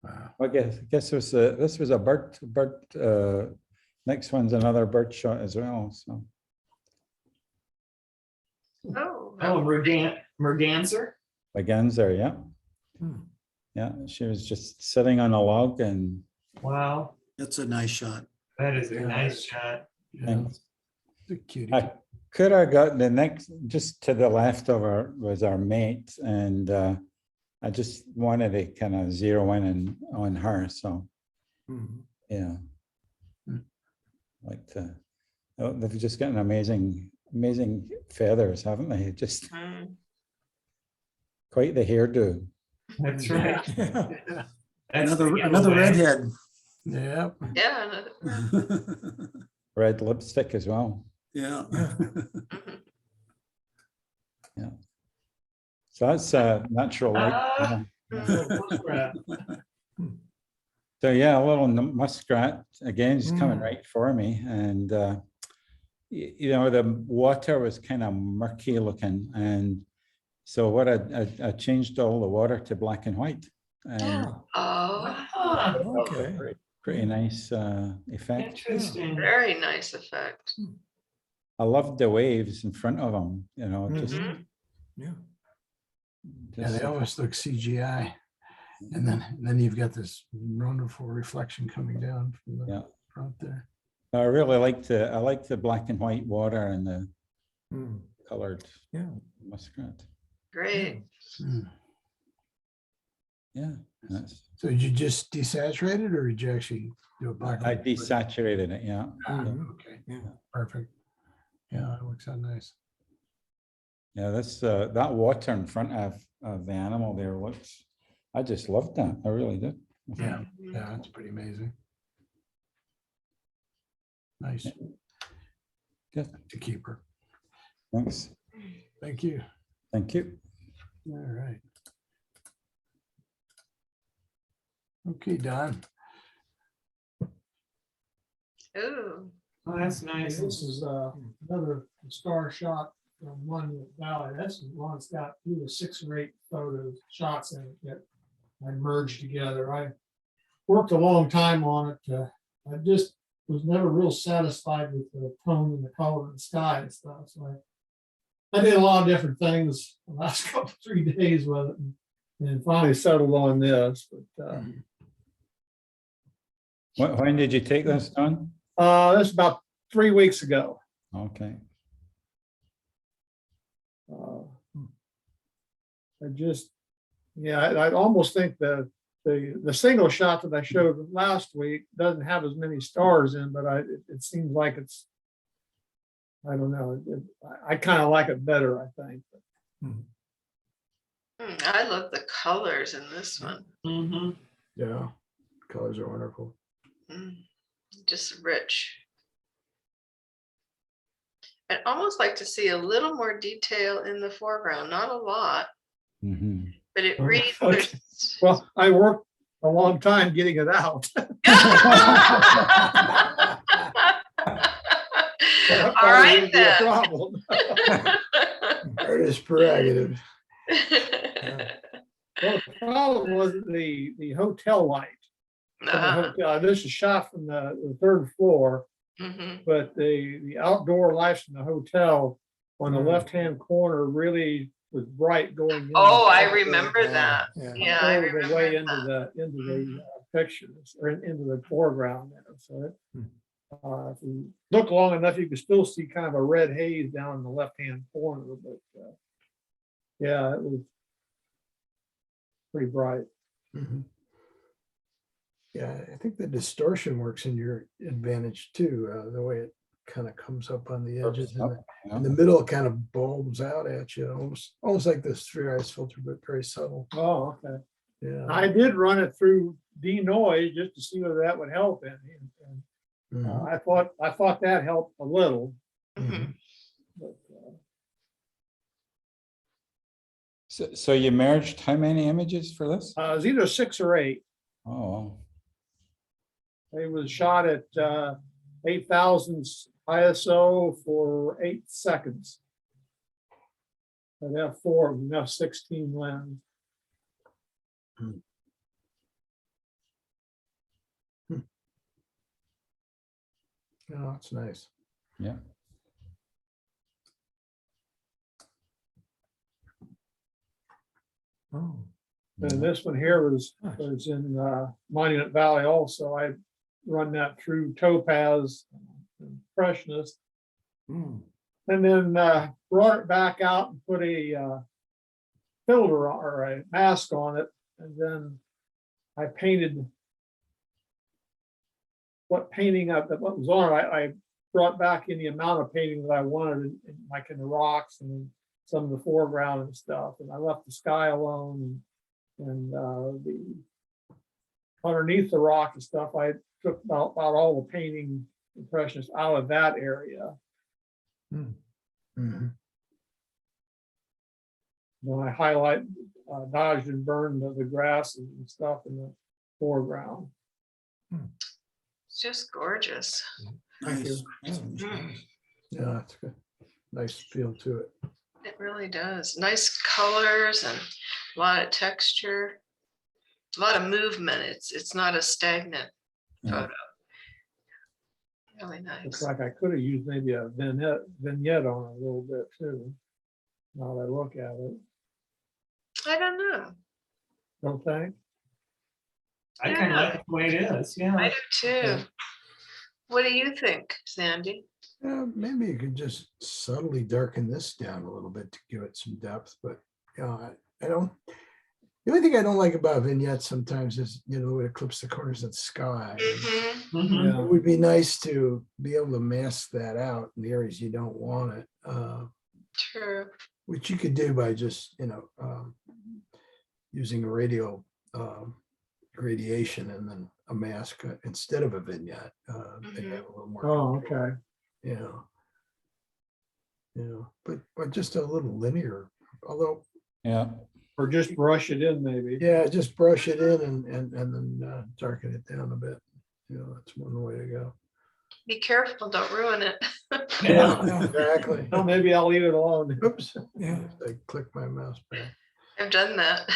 Wow. I guess this was a bird. Next one's another bird shot as well. So Oh, Oh, Merganser. again, there, yeah. Hmm. Yeah, she was just sitting on a log and Wow. That's a nice shot. That is a Yeah. nice shot. Yeah, things. it's a cutie. I could have got the next, just to the left of her was our mate, and I just wanted to kind of zero in on her. So Mhm. yeah, Mm. like they've just got an amazing feathers, haven't they? Just mm. quite the hairdo. That's right. Yeah. That's the Another giveaway. redhead. Yep. Yeah. Red lipstick as well. Yeah. Mhm. So that's natural light. Ah. Yeah. Muskrat. So yeah, a little muskrat again, he's coming Mm. right for me, and you know the water was kind of murky looking, and so what I changed all the water to black and white, and Oh, Ah, Okay. pretty nice effect. interesting. very nice effect. I loved the waves in front of him, you know, just, Mhm. Yeah. Yeah, they almost look CGI. And then you've got this wonderful reflection coming down from the Yeah. front there. I really liked the black and white water and the Mm. colored Yeah. muskrat. Great. Mm. Yeah, that's, So did you just desaturate it or did you actually do a black? I and white? desaturated it. Yeah. Ah, Mhm. okay, Yeah. perfect. Yeah, it looks so nice. Yeah, that's that water in front of the animal there looks. I just loved that. I really did. Yeah, yeah, that's pretty amazing. Nice. Good. To keep her. Thanks. Thank you. Thank you. All right. Okay, Don. Ooh. Oh, that's nice. This is another star shot from Monument Valley. That's the one that's got either 6 or 8 photo shots in it that I merged together. I worked a long time on it. I just was never real satisfied with the tone and the color of the sky and stuff. So I did a lot of different things the last couple 3 days with it, and finally settled on this. But When did you take this, Don? this is about 3 weeks ago. Okay. I just, yeah, I almost think the single shot that I showed last week doesn't have as many stars in, but it seems like it's, I don't know, I kind of like it better, I think. I love the colors in this one. Mm-hmm. Yeah, colors are wonderful. Mm, just rich. I'd almost like to see a little more detail in the foreground, not a lot, Mhm. but it Oh, reads. okay. there's- Well, I worked a long time getting it out. That All probably right would be a then. problem. Artist prerogative. Well, the problem was the hotel light. From the hotel. This is shot from the third floor, Mhm. but the outdoor lights from the hotel on the left-hand corner really was bright going in. Oh, I remember that. Yeah. Yeah, I All the remember way into that. the pictures or into the foreground there. So if you look long enough, you can still see kind of a red haze down in the left-hand corner, but yeah, it was pretty bright. Mhm. Yeah, I think the distortion works in your advantage too, the way it kind of comes up on the edges and in the middle, it kind of bulbs out at you, almost like the spherized filter, but very subtle. Oh, okay. Yeah. I did run it through denoise just to see whether that would help any. And, Mhm. I thought that helped a little. Mhm. But, So you merged how many images for this? it was either 6 or 8. Oh, It was shot at 8,000 ISO for 8 seconds. But f4 with an f16 lens. Oh, that's nice. yeah. Oh, And this one here was in Monument Valley also. I run that through Topaz and Freshness. hmm. And then brought it back out and put a filter or a mask on it. And then I painted what was on it. I brought back in the amount of painting that I wanted, like in the rocks and some of the foreground and stuff. And I left the sky alone. And the underneath the rock and stuff, I took about all the painting impressions out of that area. Mhm. Then I highlight, dodged and burned the grass and stuff in the foreground. It's just gorgeous. Thank you. Yeah, that's good. Nice feel to it. It really does. Nice colors and a lot of texture, a lot of movement. It's not a stagnant Yeah. photo. Really Looks nice. like I could have used maybe a vignette on it a little bit too. Now that I look at it, I don't know. don't think? I kind of like it the way it is, I yeah. do too. What do you think, Sandy? Maybe you could just subtly darken this down a little bit to give it some depth, but I don't. The only thing I don't like about vignettes sometimes is, it clips the corners of the sky. Mhm. Mhm. Yeah. It would be nice to be able to mask that out in the areas you don't want it, True. which you could do by just, using a radial gradation and then a mask instead of a vignette. They have a little more. Oh, control. okay. But just a little linear, although, Yeah. Or just brush it in maybe. yeah, just brush it in and then darken it down a bit. That's one way to go. Be careful, don't ruin it. Yeah, exactly. Well, maybe I'll leave it alone. Oops. Yeah. I clicked my mouse back. I've done that.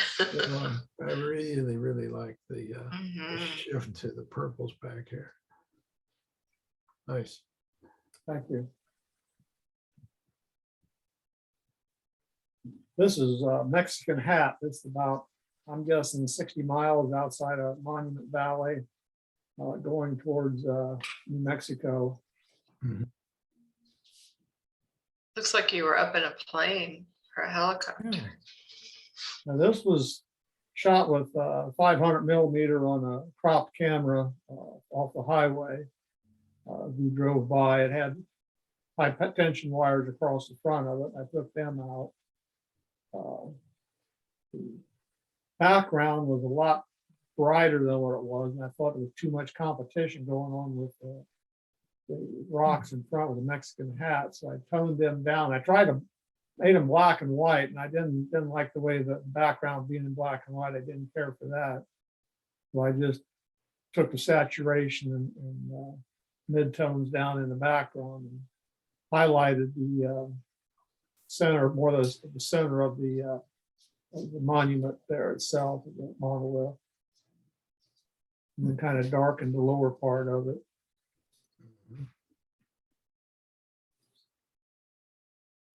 I really, really like the Mhm. shift to the purples back here. Nice. Thank you. This is a Mexican hat. It's about, I'm guessing 60 miles outside of Monument Valley, going towards New Mexico. Looks like you were up in a plane or a helicopter. Now this was shot with 500 millimeter on a cropped camera off the highway. We drove by. It had high tension wires across the front of it. I took them out. The background was a lot brighter than what it was, and I thought there was too much competition going on with the rocks in front of the Mexican hat, so I toned them down. I tried to make them black and white, and I didn't like the way the background being in black and white. I didn't care for that, so I just took the saturation and mid-tones down in the background and highlighted the center, more or less the center of the monument there itself, the monolith. And then kind of darkened the lower part of it.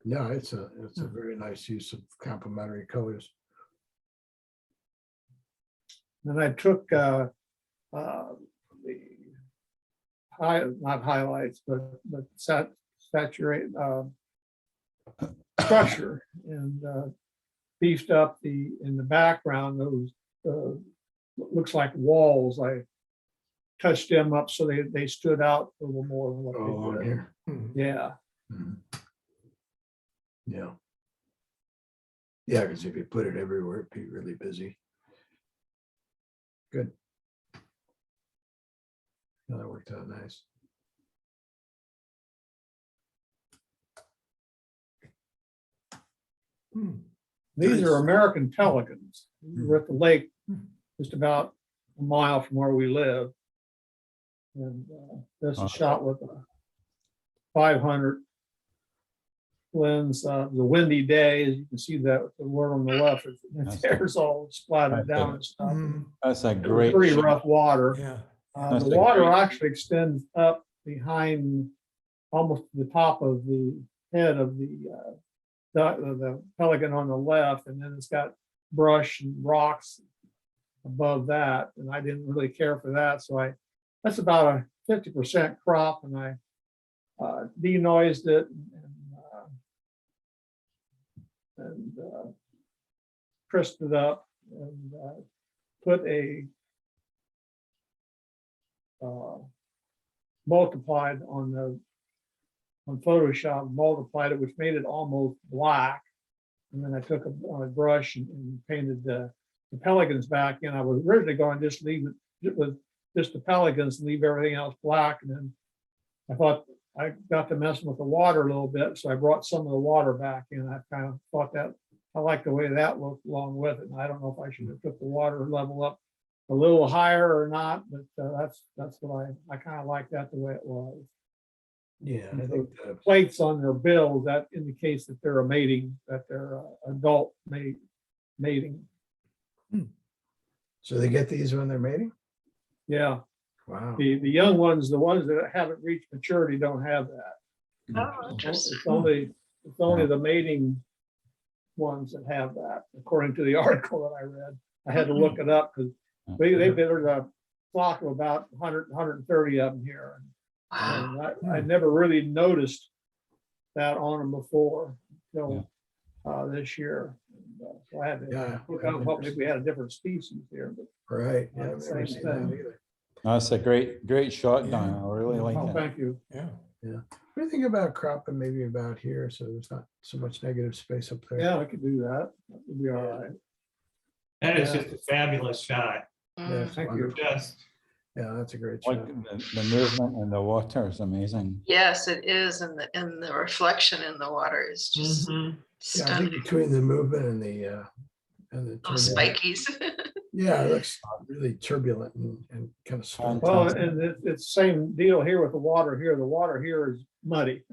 Yeah, it's a very nice use of complementary colors. Then I took the not highlights, but saturate structure and beefed up in the background, those looks like walls. I touched them up so they stood out a little more than what Oh, they along did. here. Yeah. Mhm. Yeah. Yeah, because if you put it everywhere, it'd be really busy. Good. Yeah, that worked out nice. These are American pelicans. We're at the lake, just about a mile from where we live. And this is shot with a 500 lens. The windy day, as you can see that the word on the left, the hair's all splattered down and stuff. That's a It was great pretty shot. rough water. Yeah. That's The a water great- actually extends up behind almost the top of the head of the pelican on the left, and then it's got brush and rocks above that, and I didn't really care for that, so that's about a 50% crop, and I denoised it and crisped it up and put a multiplied on Photoshop, multiplied it, which made it almost black. And then I took a brush and painted the pelicans back in. I was originally going to just leave it with just the pelicans and leave everything else black. And then I thought I got to messing with the water a little bit, so I brought some of the water back in. I kind of thought that I liked the way that looked along with it. And I don't know if I should have took the water level up a little higher or not, but that's what I kind of like that the way it was. Yeah, I And think the plates on their bills, that indicates that they're that they're adult mating. so they get these when they're mating? Yeah, Wow. the young ones, the ones that haven't reached maturity, don't have that. Oh, interesting. It's only the mating ones that have that, according to the article that I read. I had to look it up because there's a flock of about 100, 130 of them here. Wow. And I never really noticed that on them before until this year. And, so I had to Yeah. look up, well, maybe we had a different species here, but Right. Yeah, I've Same never seen that thing. either. That's a great shot, Yeah. Don. I really like oh, it. thank you. Yeah. What do you think about cropping maybe about here so there's not so much negative space up there? Yeah, I could do that. That would be all right. That is Yeah. just a fabulous shot. Yeah, it's Thank you. wonderful. Just, Yeah, that's a great Like shot. the movement in the water is amazing. Yes, it is, and the reflection in the water is just mhm. Yeah, I think stunning. between the movement and the Oh, turbulent- spikies. Yeah, it looks really turbulent and kind of stormy. Well, and it's the same deal here with the water here. The water here is muddy.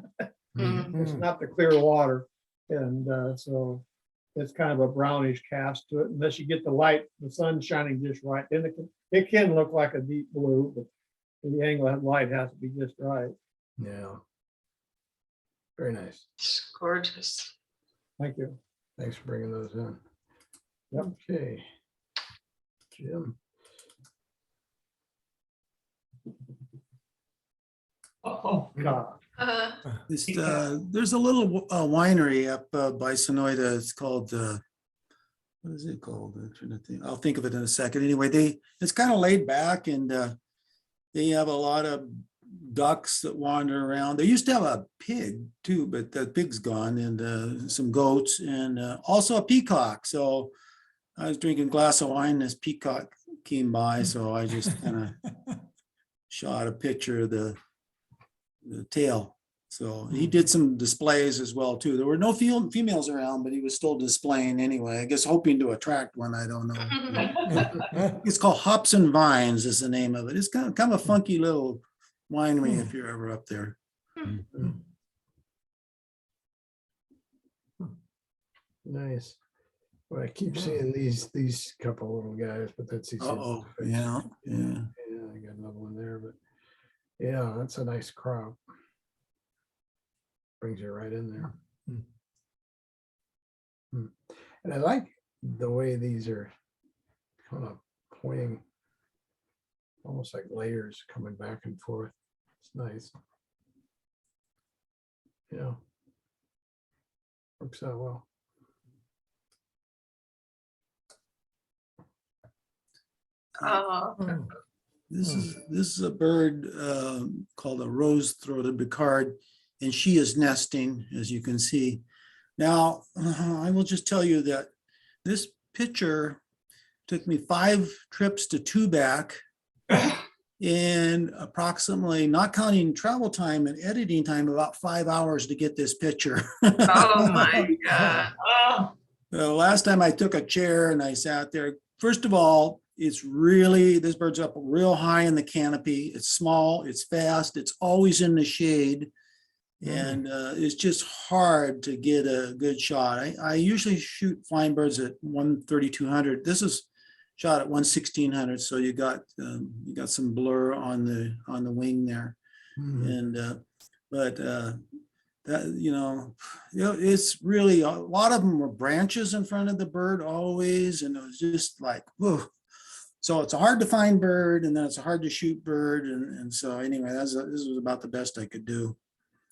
Mm. It's not the clear water. And so it's kind of a brownish cast to it unless you get the light, the sun shining just right. Then it can look like a deep blue, but the angle of light has to be just right. Yeah. Very nice. It's gorgeous. Thank you. Thanks for bringing those in. Yep. Okay. Jim. Oh, God. There's a little winery up by Sonoyta. It's called, what is it called? I'm trying to think. I'll think of it in a second. Anyway, it's kind of laid back and they have a lot of ducks that wander around. They used to have a pig too, but the pig's gone, and some goats, and also a peacock. So I was drinking a glass of wine, this peacock came by, so I just kind of shot a picture of the tail. So he did some displays as well too. There were no females around, but he was still displaying anyway. I guess hoping to attract one. I don't know. It's called Hops and Vines is the name of it. It's kind of a funky little winery if you're ever up there. Nice. Well, I keep seeing these couple little guys, but that's these. Uh-oh, yeah, yeah. Yeah, I got another one there, but yeah, that's a nice crop. Brings you right in there. And I like the way these are kind of pointing, almost like layers coming back and forth. It's nice. Yeah. Works out well. Oh, Oh, This is a bird called a rose-throated Picard, and she is nesting, as you can see. Now, I will just tell you that this picture took me 5 trips to 2 back, and approximately, not counting travel time and editing time, about 5 hours to get this picture. oh my God. Oh, The last time I took a chair and I sat there, first of all, it's really, this bird's up real high in the canopy. It's small, it's fast, it's always in the shade. And it's just hard to get a good shot. I usually shoot flying birds at 1/3200. This is shot at 1/1600, so you got some blur on the wing there. And but that it's really, a lot of them were branches in front of the bird always, and it was just like, whoa. So it's a hard to find bird, and then it's a hard to shoot bird, and so anyway, this was about the best I could do.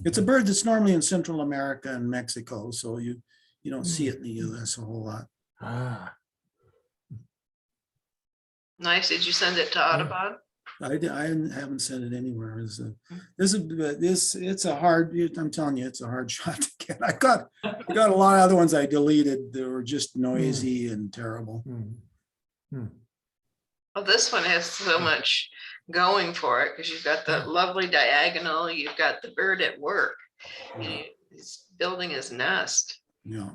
It's a bird that's normally in Central America and Mexico, so you don't see it in the U.S. a whole lot. Ah, Nice. Did you send it to Audubon? I haven't sent it anywhere. It's a hard. I'm telling you, it's a hard shot to get. I got a lot of other ones I deleted. They were just noisy and terrible. Well, this one has so much going for it because you've got the lovely diagonal, you've got the bird at work. He's building his nest. Yeah.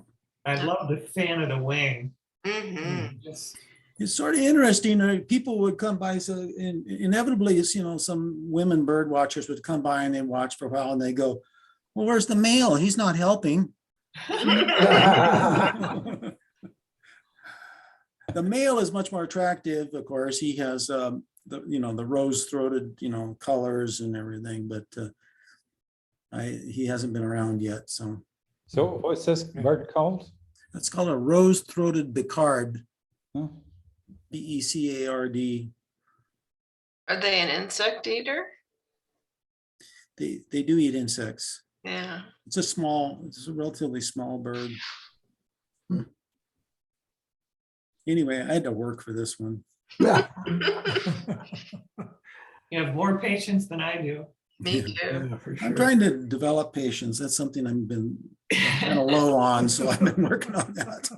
I love the fan of the wing. Mhm. Just It's sort of interesting. People would come by, so inevitably, it's, some women bird watchers would come by and they watch for a while and they go, "Well, where's the male? He's not helping." The male is much more attractive, of course. He has the rose-throated colors and everything, but he hasn't been around yet. So what's this bird called? that's called a rose-throated Becard, Huh? Becard. Are they an insect eater? They do eat insects. Yeah. It's a relatively small bird. Anyway, I had to work for this one. yeah. you have more patience than I do. Me too. Yeah, for sure. I'm trying to develop patience. That's something I've been kind of low on, so I've been working on that.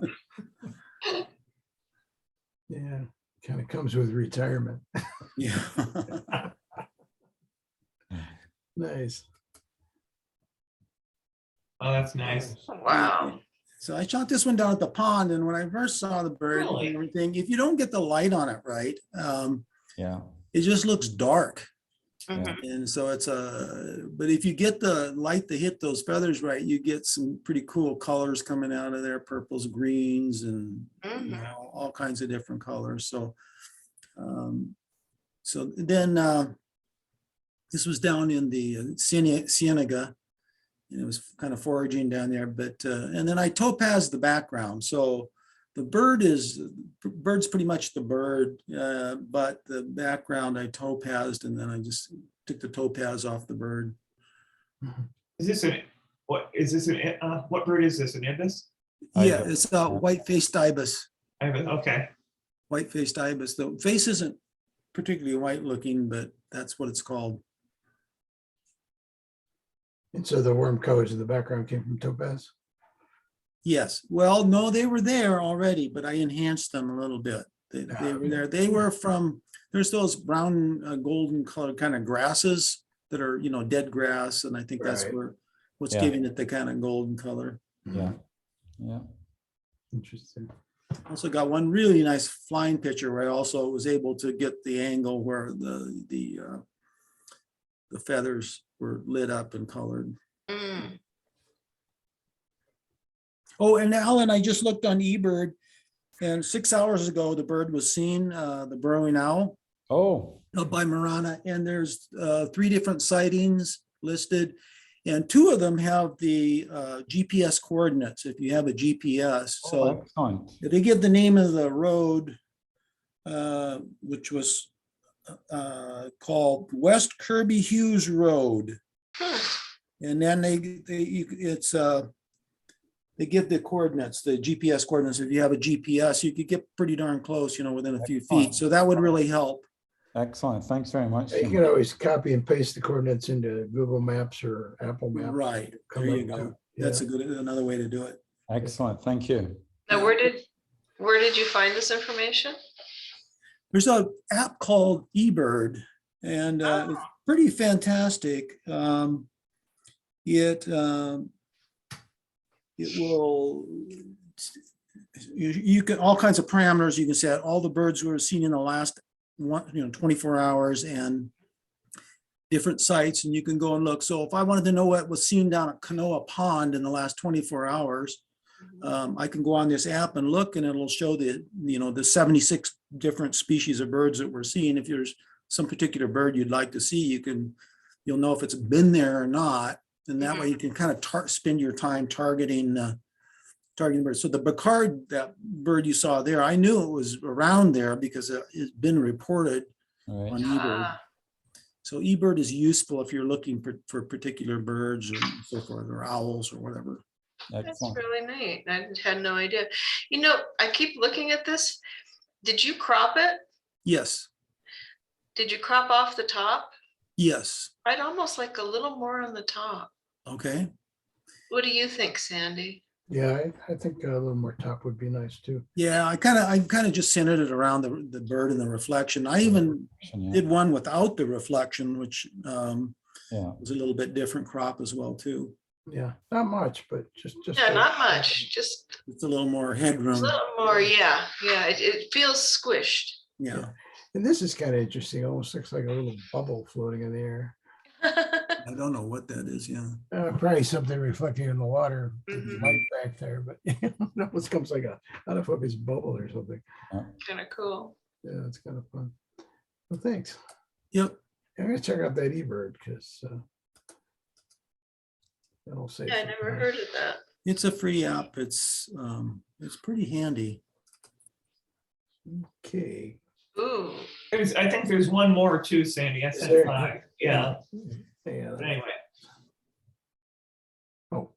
Yeah, kind of comes with retirement. Yeah. Nice. Oh, that's nice. Wow. So I shot this one down at the pond, and when I first saw the bird Really? and everything, if you don't get the light on it right, Yeah. it just looks dark. Mhm. And so but if you get the light to hit those feathers right, you get some pretty cool colors coming out of there, purples, greens, and all kinds of different colors. So, then this was down in the Cienega, and it was kind of foraging down there. But and then I topazed the background, so the bird's pretty much the bird, but the background I topazed, and then I just took the topaz off the bird. Is this what bird is this? An ibis? Yeah, it's a white-faced ibis. Okay. White-faced ibis. The face isn't particularly white-looking, but that's what it's called. And so the worm colors in the background came from topaz. Yes. Well, no, they were there already, but I enhanced them a little bit. They were there. They were from, there's those brown, golden colored kind of grasses that are, dead grass. And I think that's Right. what's Yeah. giving it the kind of golden color. Yeah. Yeah. Interesting. Also got one really nice flying picture where I also was able to get the angle where the feathers were lit up and colored. Mm. Oh, and Alan, I just looked on eBird, and 6 hours ago, the bird was seen, the burrowing owl Oh, up by Marana, and there's 3 different sightings listed. And 2 of them have the GPS coordinates, if you have a GPS. So excellent. they give the name of the road, which was called West Kirby Hughes Road. And then they give the coordinates, the GPS coordinates. If you have a GPS, you could get pretty darn close, within a few feet. So that would really help. Excellent. Thanks very much. You Jim. can always copy and paste the coordinates into Google Maps or Apple Maps. Right. Come There you up go. to- That's yeah. another way to do it. Excellent. Thank you. Now, where did you find this information? There's an app called eBird, and it's pretty fantastic. It will, you can, all kinds of parameters you can set, all the birds who are seen in the last 24 hours and different sites, and you can go and look. So if I wanted to know what was seen down at Kanoa Pond in the last 24 hours, I can go on this app and look, and it'll show the 76 different species of birds that we're seeing. If there's some particular bird you'd like to see, you'll know if it's been there or not. And that way you can kind of spend your time targeting birds. So the Bacard, that bird you saw there, I knew it was around there because it's been reported All right. on eBird. So eBird is useful if you're looking for particular birds or so forth, or owls or whatever. That's Excellent. really neat. I had no idea. I keep looking at this. Did you crop it? Yes, Did you crop off the top? yes. I'd almost like a little more on the top. Okay. What do you think, Sandy? Yeah, I think a little more top would be nice too. Yeah, I kind of just centered it around the bird and the reflection. I even Yeah. did one without the reflection, which Yeah. was a little bit different crop as well too. Yeah, not much, but just. Yeah, not much, just It's a little more a headroom. little more. Yeah. It feels squished. Yeah, And this is kind of interesting. Almost looks like a little bubble floating in the air. I don't know what that is. Yeah. Probably something reflecting in the water, Mhm. light back there, but it almost comes like a, I don't know if it's bubble or something. Kind of cool. Yeah, it's kind of fun. Well, thanks. Yep. I'm gonna check out that eBird because that'll say. Yeah, I never heard of that. It's a free app. It's pretty handy. Okay. Ooh. I think there's one more too, Sandy. I Is sent there? 5. Yeah. Yeah. But anyway, Oh,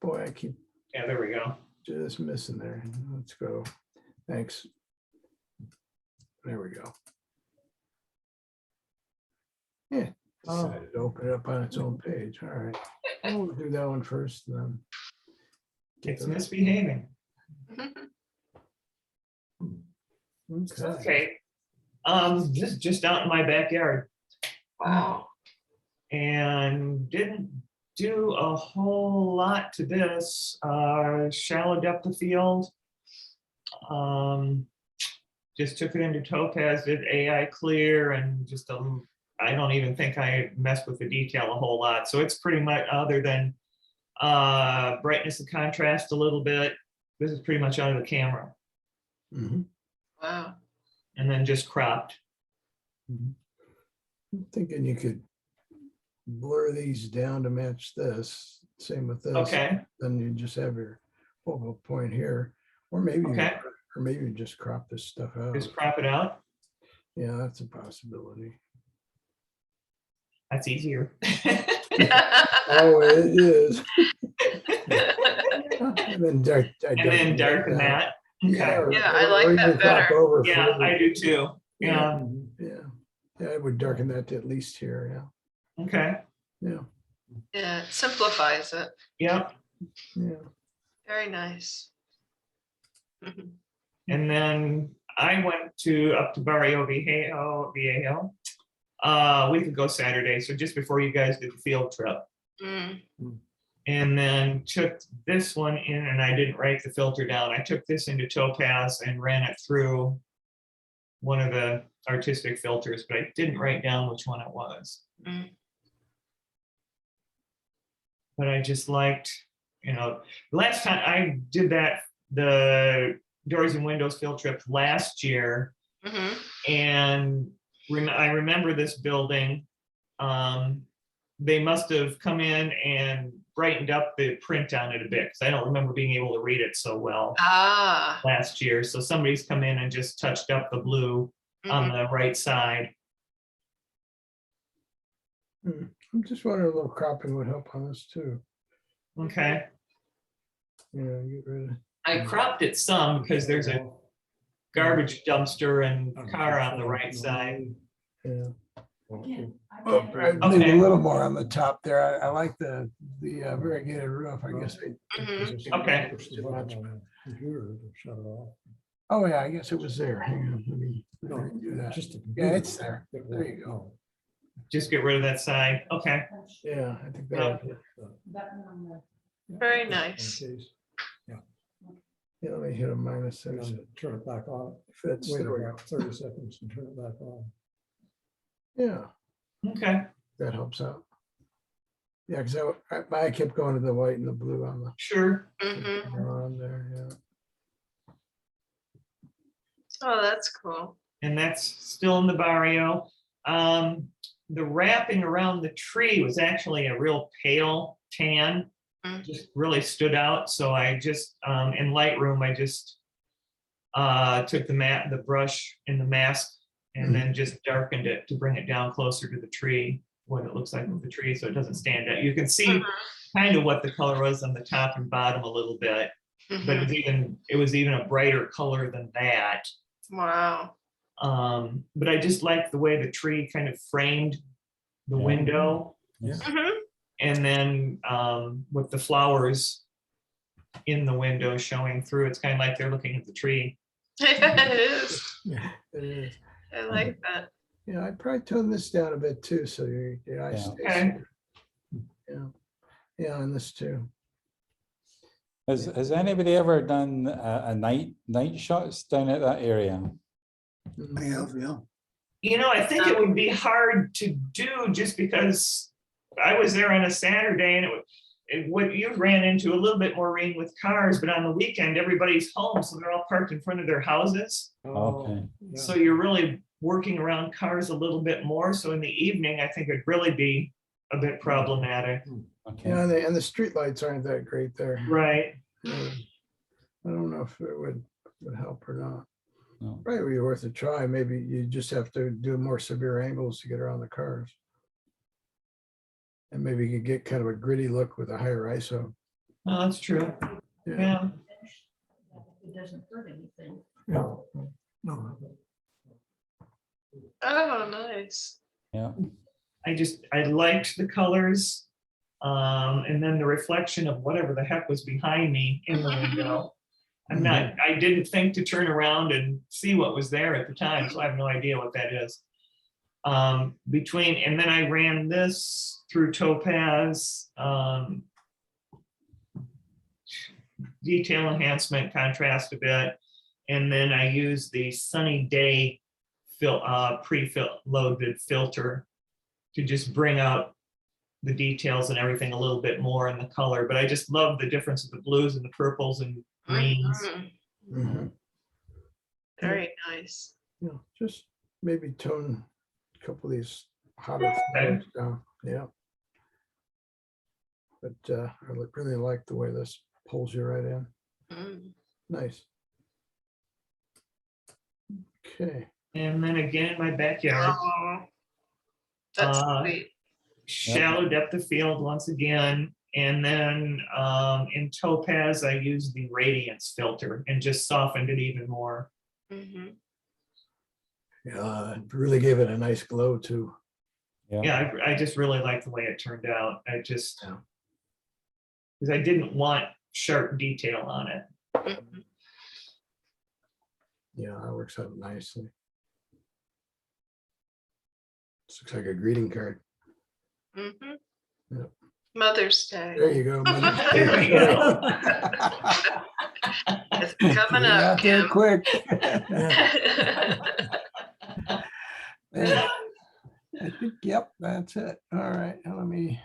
boy, I keep yeah, there we go. just missing there. Let's go. Thanks. There we go. Yeah, decided to open it up on its own page. All right. We'll do that one first, then. get It's to that. misbehaving. Okay. Okay. This is just out in my backyard Wow. and didn't do a whole lot to this. Shallow depth of field. Just took it into Topaz, did AI clear, and just I don't even think I messed with the detail a whole lot. So it's pretty much, other than brightness and contrast a little bit, this is pretty much out of the camera. Mhm. Wow. And then just cropped. I'm thinking you could blur these down to match this. Same with this. Okay. Then you just have your focal point here, or maybe, Okay. or maybe you just crop this stuff out. Just crop it out. Yeah, that's a possibility. That's easier. Oh, it is. And then And then darken that. Okay. or- Yeah, I like or that even crop better. over Yeah, further. I do too. Yeah. Yeah, yeah, I would darken that to at least here, Okay. yeah, Yeah, it simplifies it. Yep. yeah. Very nice. And then I went up to Barrio Viejo a week ago Saturday, so just before you guys did the field trip. Mm. And then took this one in, and I didn't write the filter down. I took this into Topaz and ran it through one of the artistic filters, but I didn't write down which one it was. Mm. But I just liked you know, last time I did that, the doors and windows field trip last year, Mhm. and I remember this building. They must have come in and brightened up the print on it a bit, because I don't remember being able to read it so well Ah. last year. So somebody's come in and just touched up the blue on Mhm. the right side. I'm just wondering, a little cropping would help on this too. Okay, Yeah, get rid of. I cropped it some because there's a garbage dumpster and car on the right side. Yeah. Okay. Oh, I need Okay. a little more on the top there. I like the variegated roof. I guess. Mhm. Okay. Push the button on the computer to shut it off. Oh, yeah, I guess it was there. Hang on, let me No, do that. just the Yeah, computer. it's there. There you go. Just get rid of that side. Okay. Yeah, I think Yeah. that. Very nice. Yeah, let me hit a minus. And There's then turn it back on. if that's, Wait there we go. about 30 seconds and turn it back on. Yeah, Okay. that helps out. Yeah, because I kept going to the white and the blue on the Sure. Mhm. on there. Yeah. Oh, that's cool. And that's still in the barrio. The wrapping around the tree was actually a real pale tan, Mm. just really stood out. So I just, in Lightroom, I just took the brush in the mask and then just darkened it to bring it down closer to the tree, what it looks like with the tree, so it doesn't stand out. You can see kind of what the color was on the top and bottom a little bit, but it was even a brighter color than that. Wow. But I just liked the way the tree kind of framed the Yeah. window, Mhm. and then with the flowers in the window showing through, it's kind of like they're looking at the tree. It is. Yeah, it is. I like that. Yeah, I'd probably tone this down a bit too, so your eyes Yeah. stay. Okay. center. Yeah, yeah, and this too. Has anybody ever done a night shots down at that area? I have, yeah. You know, I think it would be hard to do just because I was there on a Saturday and what you ran into a little bit more rain with cars, but on the weekend, everybody's home, so they're all parked in front of their houses. Okay. So you're really working around cars a little bit more. So in the evening, I think it'd really be a bit problematic. Okay. Yeah, and the street lights aren't that great there. Right. Yeah. I don't know if it would help or not. No. Probably would be worth a try. Maybe you just have to do more severe angles to get around the cars. And maybe you could get kind of a gritty look with a higher ISO. Oh, that's true. Yeah. It doesn't hurt anything. No. Oh, nice. Yeah. I liked the colors. And then the reflection of whatever the heck was behind me in the window. I didn't think to turn around and see what was there at the time, so I have no idea what that is. And then I ran this through Topaz, detail enhancement, contrast a bit, and then I used the sunny day pre-loaded filter to just bring out the details and everything a little bit more in the color. But I just love the difference of the blues and the purples and greens. Mhm. Mhm. Very nice. Yeah, just maybe tone a couple of these hotter flowers down. Yeah. But I really like the way this pulls you right in. Mm. Nice. Okay. And then again, in my backyard, Oh, that's sweet. shallow depth of field once again. And then in Topaz, I used the radiance filter and just softened it even more. Mhm. Yeah, it really gave it a nice glow too. Yeah, I just really like the way it turned out. I just, Yeah. because I didn't want sharp detail on it. Mhm. Yeah, that works out nicely. This looks like a greeting card. Mhm. Yep. Mother's Day. There you go. Mother's There Day. we go. It's coming Get up, out there Kim. quick. Yeah. I think, yep, that's it. All right, now let me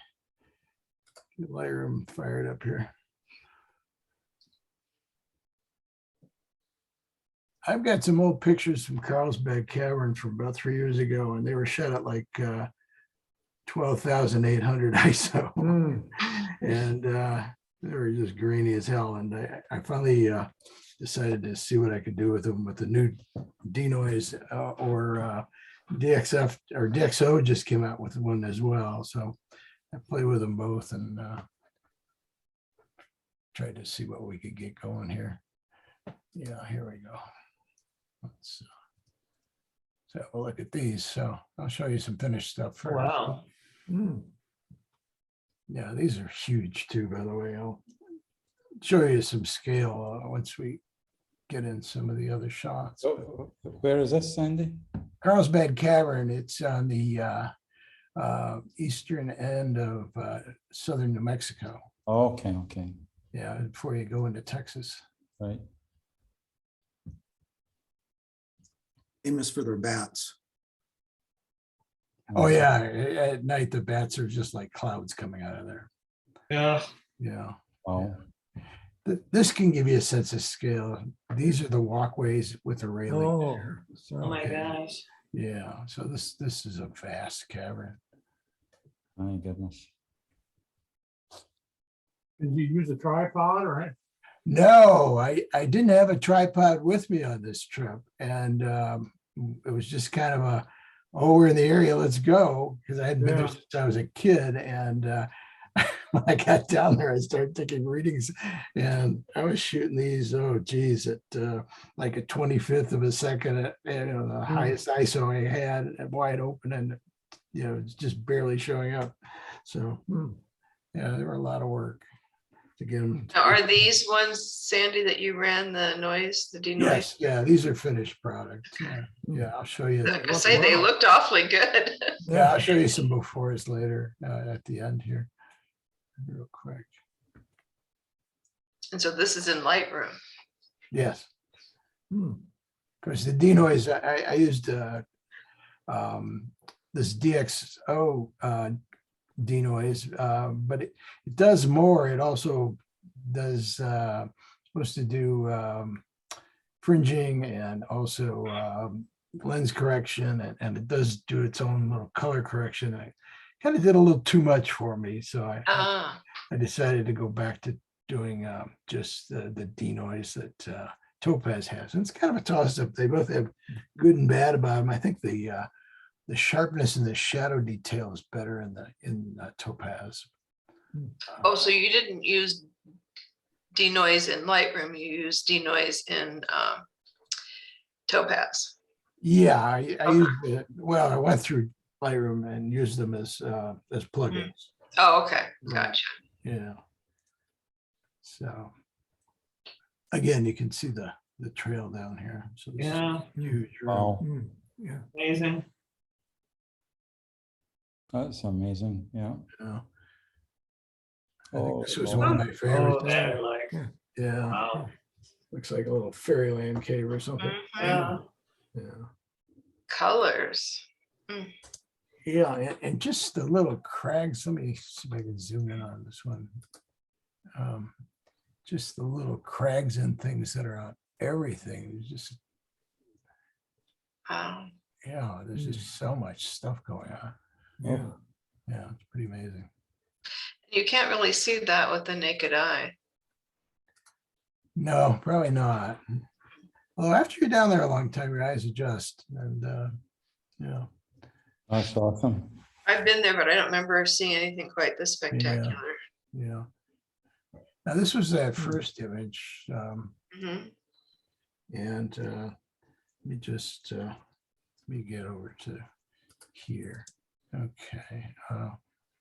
get Lightroom fired up here. I've got some old pictures from Carlsbad Cavern from about 3 years ago, and they were shot at like 12,800 ISO. Mm. And they were just grainy as hell. And I finally decided to see what I could do with them with the new denoise or DXF or DXO just came out with one as well. So I played with them both and tried to see what we could get going here. Yeah, here we go. Let's so we'll look at these. So I'll show you some finished stuff first. Wow. Mm. Yeah, these are huge too, by the way. I'll show you some scale once we get in some of the other shots. So where is this, Sandy? Carlsbad Cavern, it's on the eastern end of southern New Mexico. Okay, okay, Yeah, before you go into Texas. right. Famous for their bats. Oh yeah, at night the bats are just like clouds coming out of there. Yeah. Yeah. Wow. This can give you a sense of scale. These are the walkways with the railing. Oh, there. Oh my Okay. gosh. Yeah, so this is a vast cavern. My goodness. Did you use a tripod or? No, I didn't have a tripod with me on this trip, and it was just kind of a, oh, we're in the area, let's go, because I hadn't been there Yeah. since I was a kid, and when I got down there, I started taking readings, and I was shooting these, oh geez, at like a 25th of a second, at the highest ISO I had, wide open, and it's just barely showing up. So yeah, there were a lot of work to get them. Now, are these ones, Sandy, that you ran the noise, the denoise? Yes, yeah, these are finished products. Yeah, I'll show you. I was gonna say they looked awfully good. Yeah, I'll show you some befores later at the end here, real quick. And so this is in Lightroom. Yes, Hmm. of course, the denoise, I used this DXO denoise, but it does more. It also does supposed to do fringing and also lens correction, and it does do its own little color correction. I kind of did a little too much for me, so I decided to go back to doing just the denoise that Topaz has. And it's kind of a toss up. They both have good and bad about them. I think the sharpness and the shadow detail is better in Topaz. Oh, so you didn't use denoise in Lightroom, you used denoise in Topaz. Yeah, I used it. Well, I went through Lightroom and used them as plugins. Oh, okay, Right. gotcha. Yeah. So again, you can see the trail down here. So this is Yeah. huge. road. Wow, Mm. Yeah. Amazing. that's amazing. Yeah. Yeah. I Oh, think this was Lord. one of my favorites. Oh, they're like, Yeah, wow. looks like a little fairyland cave or something. Yeah. Yeah. Colors. Yeah, and just the little crags. Let me see if I can zoom in on this one. Just the little crags and things that are on everything. It's just, Wow. yeah, there's just so much stuff going on. Yeah. Yeah, it's pretty amazing. You can't really see that with the naked eye. No, probably not. Well, after you're down there a long time, your eyes adjust, and yeah. That's awesome. I've been there, but I don't remember seeing anything quite this spectacular. Yeah. Now, this was that first image. Mhm. And let me just, let me get over to here. Okay.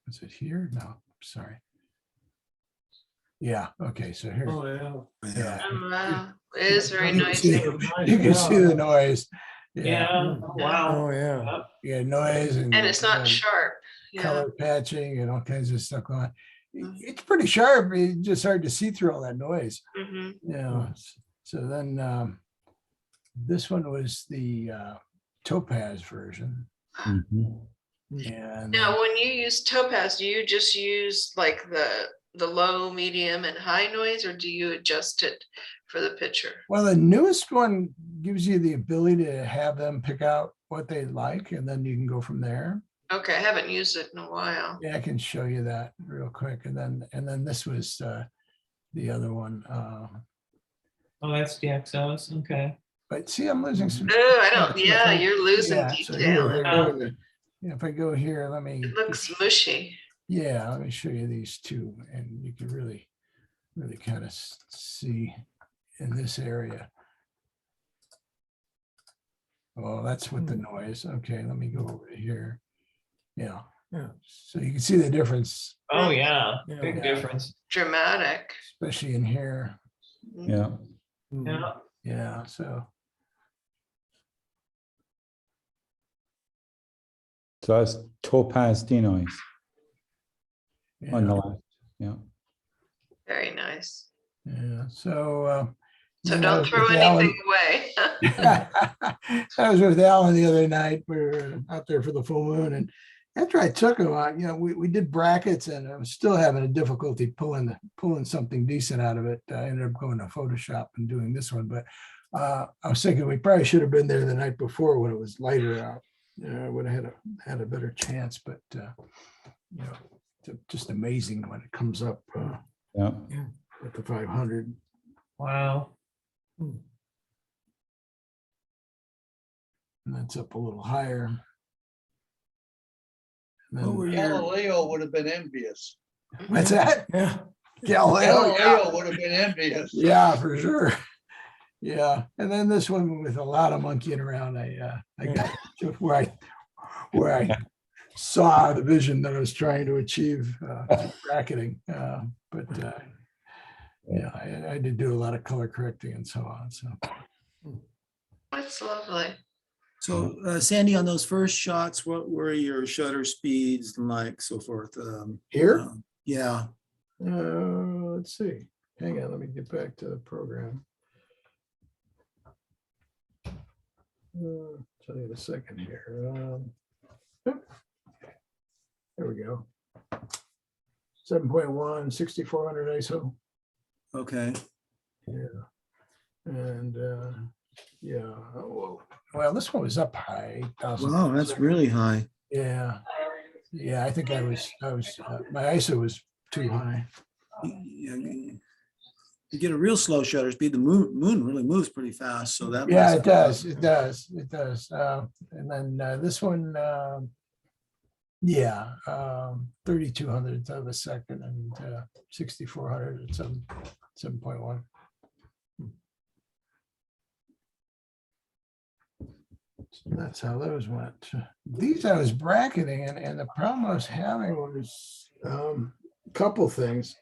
Is it here? No, sorry. Yeah, okay, so here. Oh, yeah. Yeah. Oh, wow. It is very You can see- noisy. You can see the noise. Yeah. Oh, wow. Oh, yeah. Yeah, noise and. And it's not sharp. Yeah. Color patching and all kinds of stuff going on. Mhm. It's pretty sharp. It's just hard to see through all that noise. Mhm. Yeah. So then this one was the Topaz version. Mhm. And Now, when you use Topaz, do you just use like the the low, medium, and high noise, or do you adjust it for the picture? Well, the newest one gives you the ability to have them pick out what they like, and then you can go from there. Okay, I haven't used it in a while. Yeah, I can show you that real quick. And then this was the other one. Oh, that's DxOs. Okay. But see, I'm losing some. Oh, I don't, spots. yeah, you're losing Yeah, so detail. here, Yeah. if I go here, let me. It looks mushy. Yeah, let me show you these two, and you can really kind of see in this area. Oh, that's with the noise. Okay, let me go over to here. Yeah. Yeah. So you can see the difference, Oh, yeah. Yeah. Big Yeah. difference. Dramatic. especially in here. Yeah. Yeah. Yeah, so So that's topaz denoise on the yeah, left. Yeah. Very nice. yeah. So So then I don't was throw with anything away. I was with Alan the other night. We were out there for the full moon, and after I took him out, we did brackets, and I was still having a difficulty pulling something decent out of it. I ended up going to Photoshop and doing this one, but I was thinking we probably should have been there the night before when it was lighter out. I would have had a better chance, but it's just amazing when it comes up Yeah. with the 500. Wow. And that's up a little higher. And then- What were your, Galileo would have been envious. what's that? yeah, Galileo. Yeah. Galileo would have been envious. Yeah, for sure. Yeah, and then this one with a lot of monkeying around, I got to where I saw the vision that I was trying to achieve through bracketing. But yeah, I did do a lot of color correcting and so on. So That's lovely. So Sandy, on those first shots, what were your shutter speeds and like so forth? here, Yeah, let's see. Hang on, let me get back to the program. Tell you in a second here. There we go. 7.1, 6400 ISO. okay. Yeah. And yeah, well, this one was up high. 8,000. Wow, that's really high. Yeah. Yeah, I think I was my ISO was too high. You get a real slow shutter speed, the moon really moves pretty fast, so that. Yeah, must- it does. And then this one, yeah, 3,200th of a second and 6,400 at 7.1. So that's how those went. These I was bracketing, and the problem I was having was a couple things.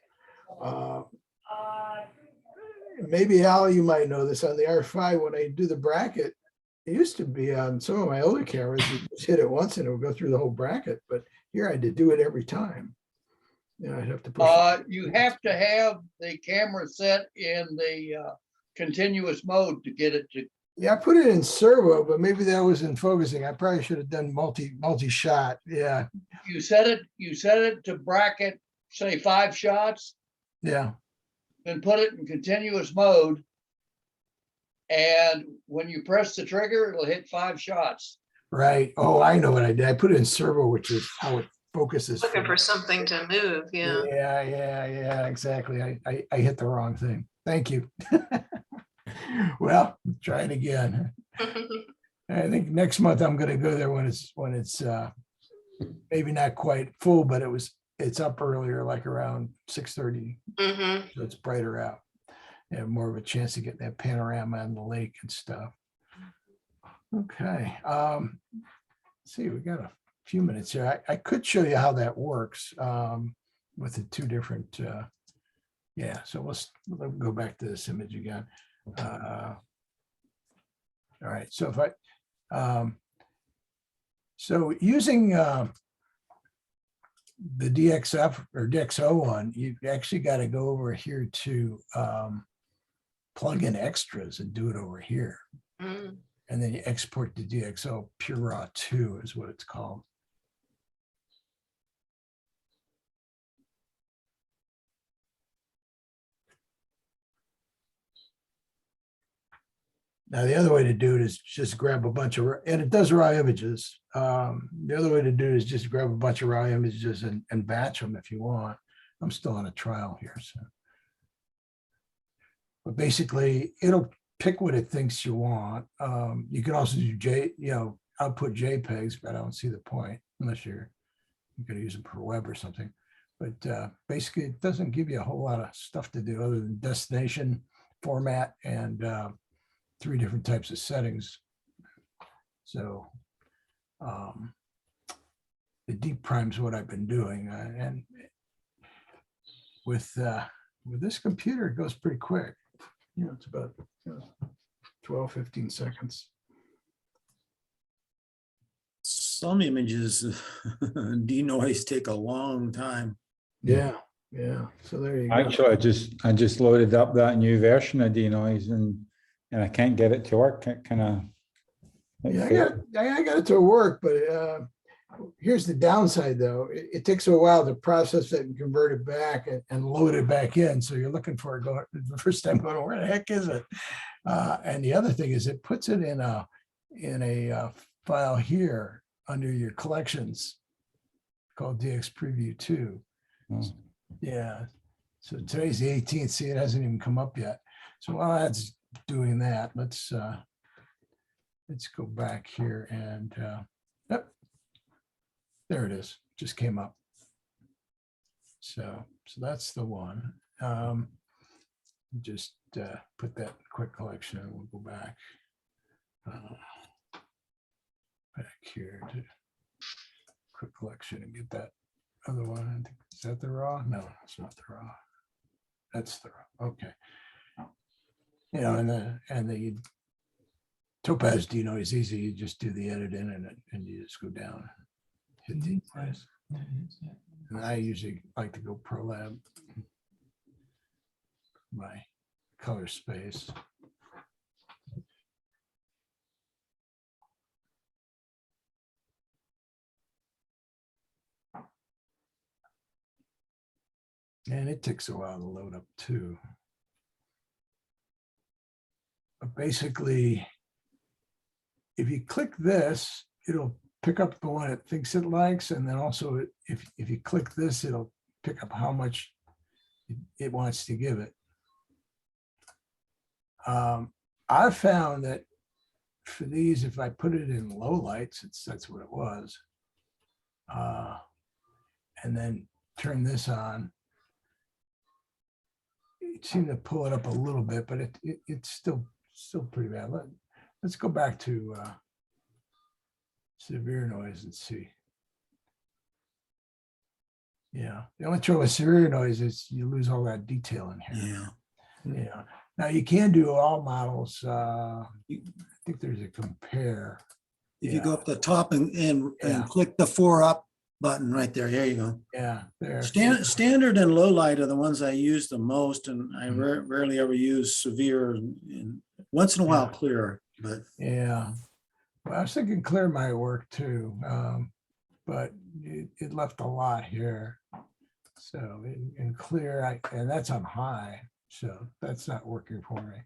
Maybe Al, you might know this on the R5, when I do the bracket, it used to be on some of my older cameras, you just hit it once and it would go through the whole bracket, but here I had to do it every time. I'd have to push. You have to have the camera set in the continuous mode to get it to. Yeah, I put it in servo, but maybe that wasn't focusing. I probably should have done multi-shot. Yeah. You set it to bracket, say 5 shots, Yeah. then put it in continuous mode. And when you press the trigger, it'll hit 5 shots. Right. Oh, I know what I did. I put it in servo, which is how it focuses. Looking for something to move, yeah. Yeah, exactly. I hit the wrong thing. Thank you. Well, try it again. I think next month I'm gonna go there when it's maybe not quite full, but it's up earlier, like around 6:30. Mhm. So it's brighter out. You have more of a chance to get that panorama on the lake and stuff. Okay. Let's see, we got a few minutes here. I could show you how that works with the two different. Yeah, so let's go back to this image again. All right, so if I so using the DXF or DXO one, you actually got to go over here to plug in extras and do it over here. Mm. And then you export to DXO. Pure Raw 2 is what it's called. Now, the other way to do it is just grab a bunch of, and it does raw images. The other way to do it is just grab a bunch of raw images and batch them if you want. I'm still on a trial here, so. But basically, it'll pick what it thinks you want. You can also do output JPEGs, but I don't see the point unless you're going to use them for web or something. But basically, it doesn't give you a whole lot of stuff to do other than destination, format, and 3 different types of settings. So the deep prime is what I've been doing. And with this computer, it goes pretty quick. It's about 12, 15 seconds. Some images denoise take a long time. Yeah. So there you go. Actually, I just loaded up that new version of denoise and I can't get it to work. Yeah, I got it to work, but here's the downside though. It takes a while to process it and convert it back and load it back in. So you're looking for it going the first time going, where the heck is it? And the other thing is it puts it in a file here under your collections called DX Preview 2. Oh. Yeah. So today's the 18th. See, it hasn't even come up yet. So while that's doing that, let's go back here and yep, there it is. Just came up. So that's the one. Just put that quick collection and we'll go back here to quick collection and get that other one. Is that the raw? No, it's not the raw. That's the raw. Okay. And the Topaz denoise is easy. You just do the edit in and you just go down. Hit the place. And I usually like to go ProLab. My color space. And it takes a while to load up too. But basically, if you click this, it'll pick up the one it thinks it likes. And then also if you click this, it'll pick up how much it wants to give it. I found that for these, if I put it in low lights, that's what it was. And then turn this on. It seemed to pull it up a little bit, but it's still pretty bad. Let's go back to severe noise and see. Yeah, the only trouble with severe noise is you lose all that detail in here. Yeah. Now you can do all models. I think there's a compare. If you go up the top and Yeah. click the 4 up button right there, here you go. Yeah, there. Standard and low light are the ones I use the most, and I rarely ever use severe, and once in a while clear, but. Yeah. Well, I was thinking clear might work too, but it left a lot here. So in clear, and that's on high, so that's not working for me.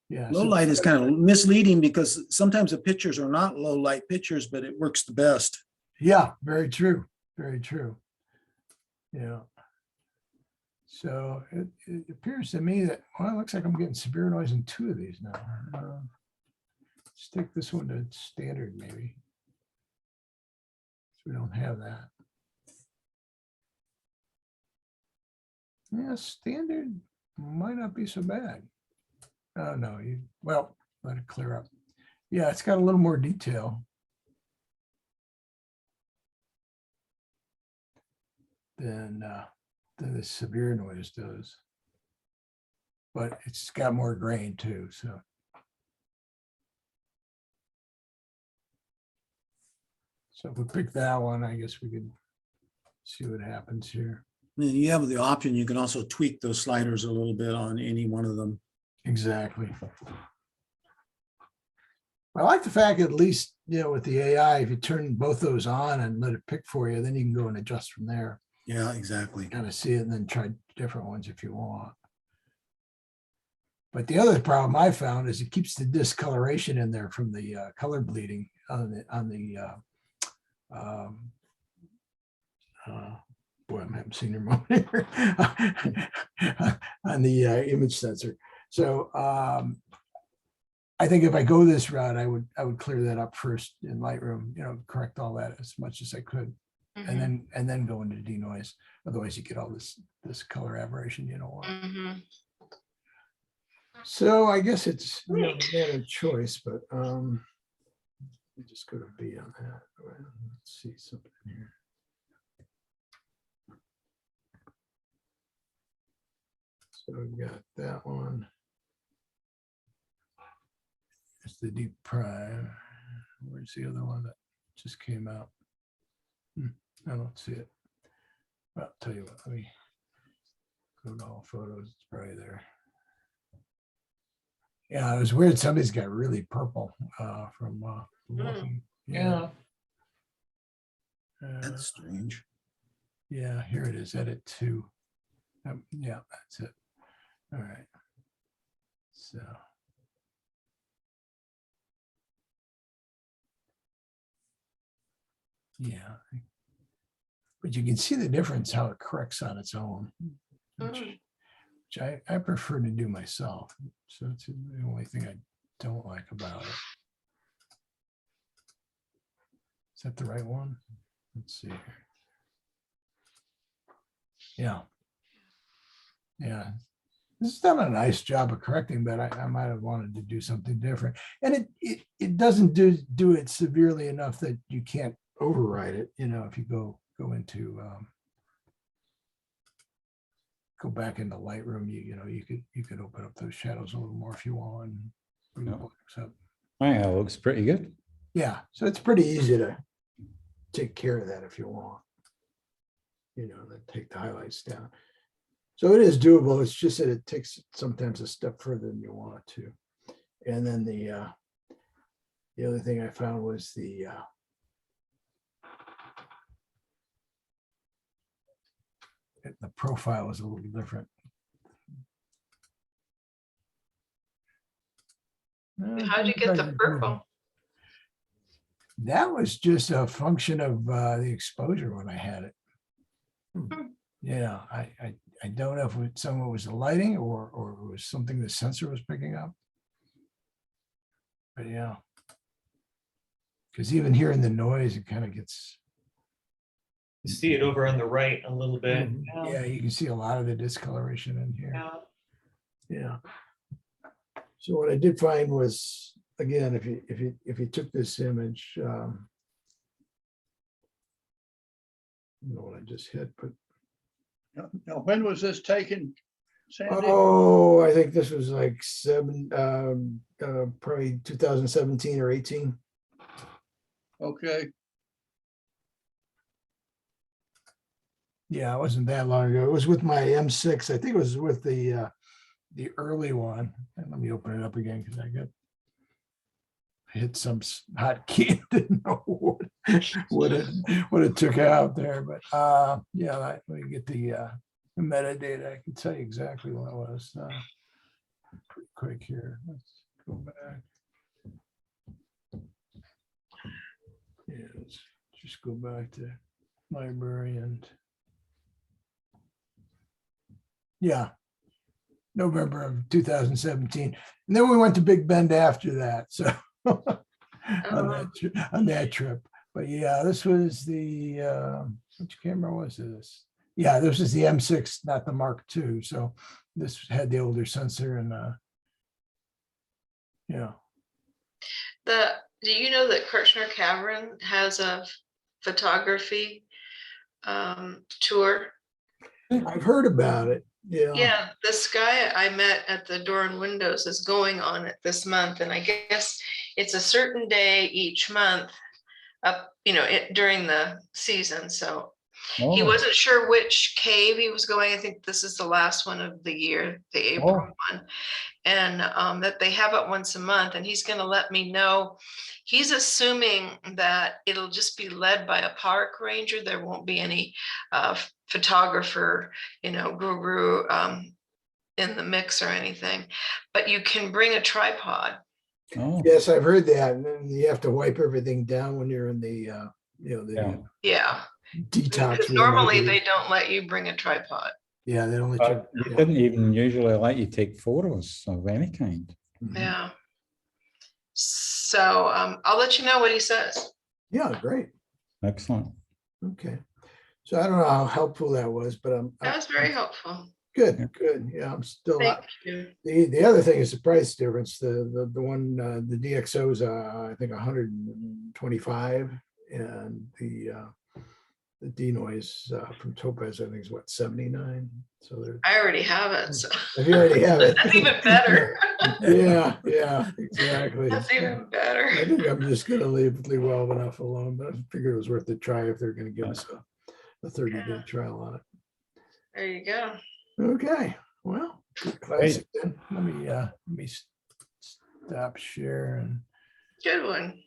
Yeah. Low light is kind of misleading because sometimes the pictures are not low light pictures, but it works the best. Yeah, very true. Very true. Yeah. So it appears to me that, well, it looks like I'm getting severe noise in 2 of these now. Let's take this one to standard maybe. So we don't have that. Yeah, standard might not be so bad. Oh, no, well, let it clear up. Yeah, it's got a little more detail than the severe noise does. But it's got more grain too, so. So if we pick that one, I guess we could see what happens here. And you have the option, you can also tweak those sliders a little bit on any one of them. Exactly. I like the fact, at least, with the AI, if you turn both those on and let it pick for you, then you can go and adjust from there. Yeah, exactly. Kind of see it and then try different ones if you want. But the other problem I found is it keeps the discoloration in there from the color bleeding on the boy, I'm having senior moment here on the image sensor. So I think if I go this route, I would clear that up first in Lightroom, correct all that as much as I could, Mhm, and then go into denoise. Otherwise, you get all this color aberration you don't want. mhm. So I guess it's a Neat. matter of choice, but we just go to B on that. Let's see something here. So we've got that one. It's the deep prime. Where's the other one that just came out? I don't see it. Well, I'll tell you what, let me go to all photos. It's probably there. Yeah, it was weird. Somebody's got really purple from looking. Yeah. That's strange. Yeah, here it is, edit 2. Yeah, that's it. All right. So. Yeah. But you can see the difference how it corrects on its own, which I prefer to do myself. So it's the only thing I don't like about it. Is that the right one? Let's see. Yeah. Yeah. This has done a nice job of correcting, but I might have wanted to do something different. And it doesn't do it severely enough that you can't override it. If you go into go back into Lightroom, you could open up those shadows a little more if you want. And bring the blacks up. Yeah, it looks pretty good. Yeah, so it's pretty easy to take care of that if you want. Then take the highlights down. So it is doable. It's just that it takes sometimes a step further than you want it to. And then the other thing I found was the profile was a little different. How'd you get the purple? That was just a function of the exposure when I had it. Yeah, I don't know if some of it was the lighting or it was something the sensor was picking up. But yeah, because even here in the noise, it kind of gets. You see it over on the right a little bit. Yeah, you can see a lot of the discoloration in here. Yeah. Yeah. So what I did find was, again, if you took this image, I don't know what I just hit, but Now, when was this taken, Sandy? oh, I think this was like probably 2017 or 18. Okay, Yeah, it wasn't that long ago. It was with my M6. I think it was with the early one. And let me open it up again because I hit some hotkey. Didn't know what it took out there. But yeah, let me get the metadata. I can tell you exactly what it was. Pretty quick here. Let's go back. Yeah, let's just go back to library and yeah, November of 2017. And then we went to Big Bend after that. So on that trip. But yeah, this was the which camera was this? Yeah, this is the M6, not the Mark II. So this had the older sensor and yeah. Do you know that Kirchner Cavern has a photography tour? I've heard about it. Yeah. Yeah, this guy I met at the Door and Windows is going on it this month, and I guess it's a certain day each month up, during the season. So he Oh, wasn't sure which cave he was going. I think this is the last one of the year, the April one, and that they have it once a month, and he's going to let me know. He's assuming that it'll just be led by a park ranger. There won't be any photographer, guru in the mix or anything, but you can bring a tripod. Oh, Yes, I've heard that. And then you have to wipe everything down when you're in the, the Yeah. Yeah, detox. because room, I normally believe. they don't let you bring a tripod. Yeah, they only. they didn't even usually let you take photos of any kind. Yeah. So I'll let you know what he says. Yeah, great. Excellent. Okay. So I don't know how helpful that was, but That was very helpful. good, good. Yeah, I'm still. Thank you. The other thing is the price difference. The one the DxO's I think 125, and the denoise from Topaz I think is what 79. So they're. I already have it. So If you already have it, that's even better. yeah, exactly. That's even better. I think I'm just gonna leave well enough alone, but I figured it was worth a try if they're gonna give us a 30-day trial on it. There you go. Okay, well, good classic then. Let me stop sharing. Good one.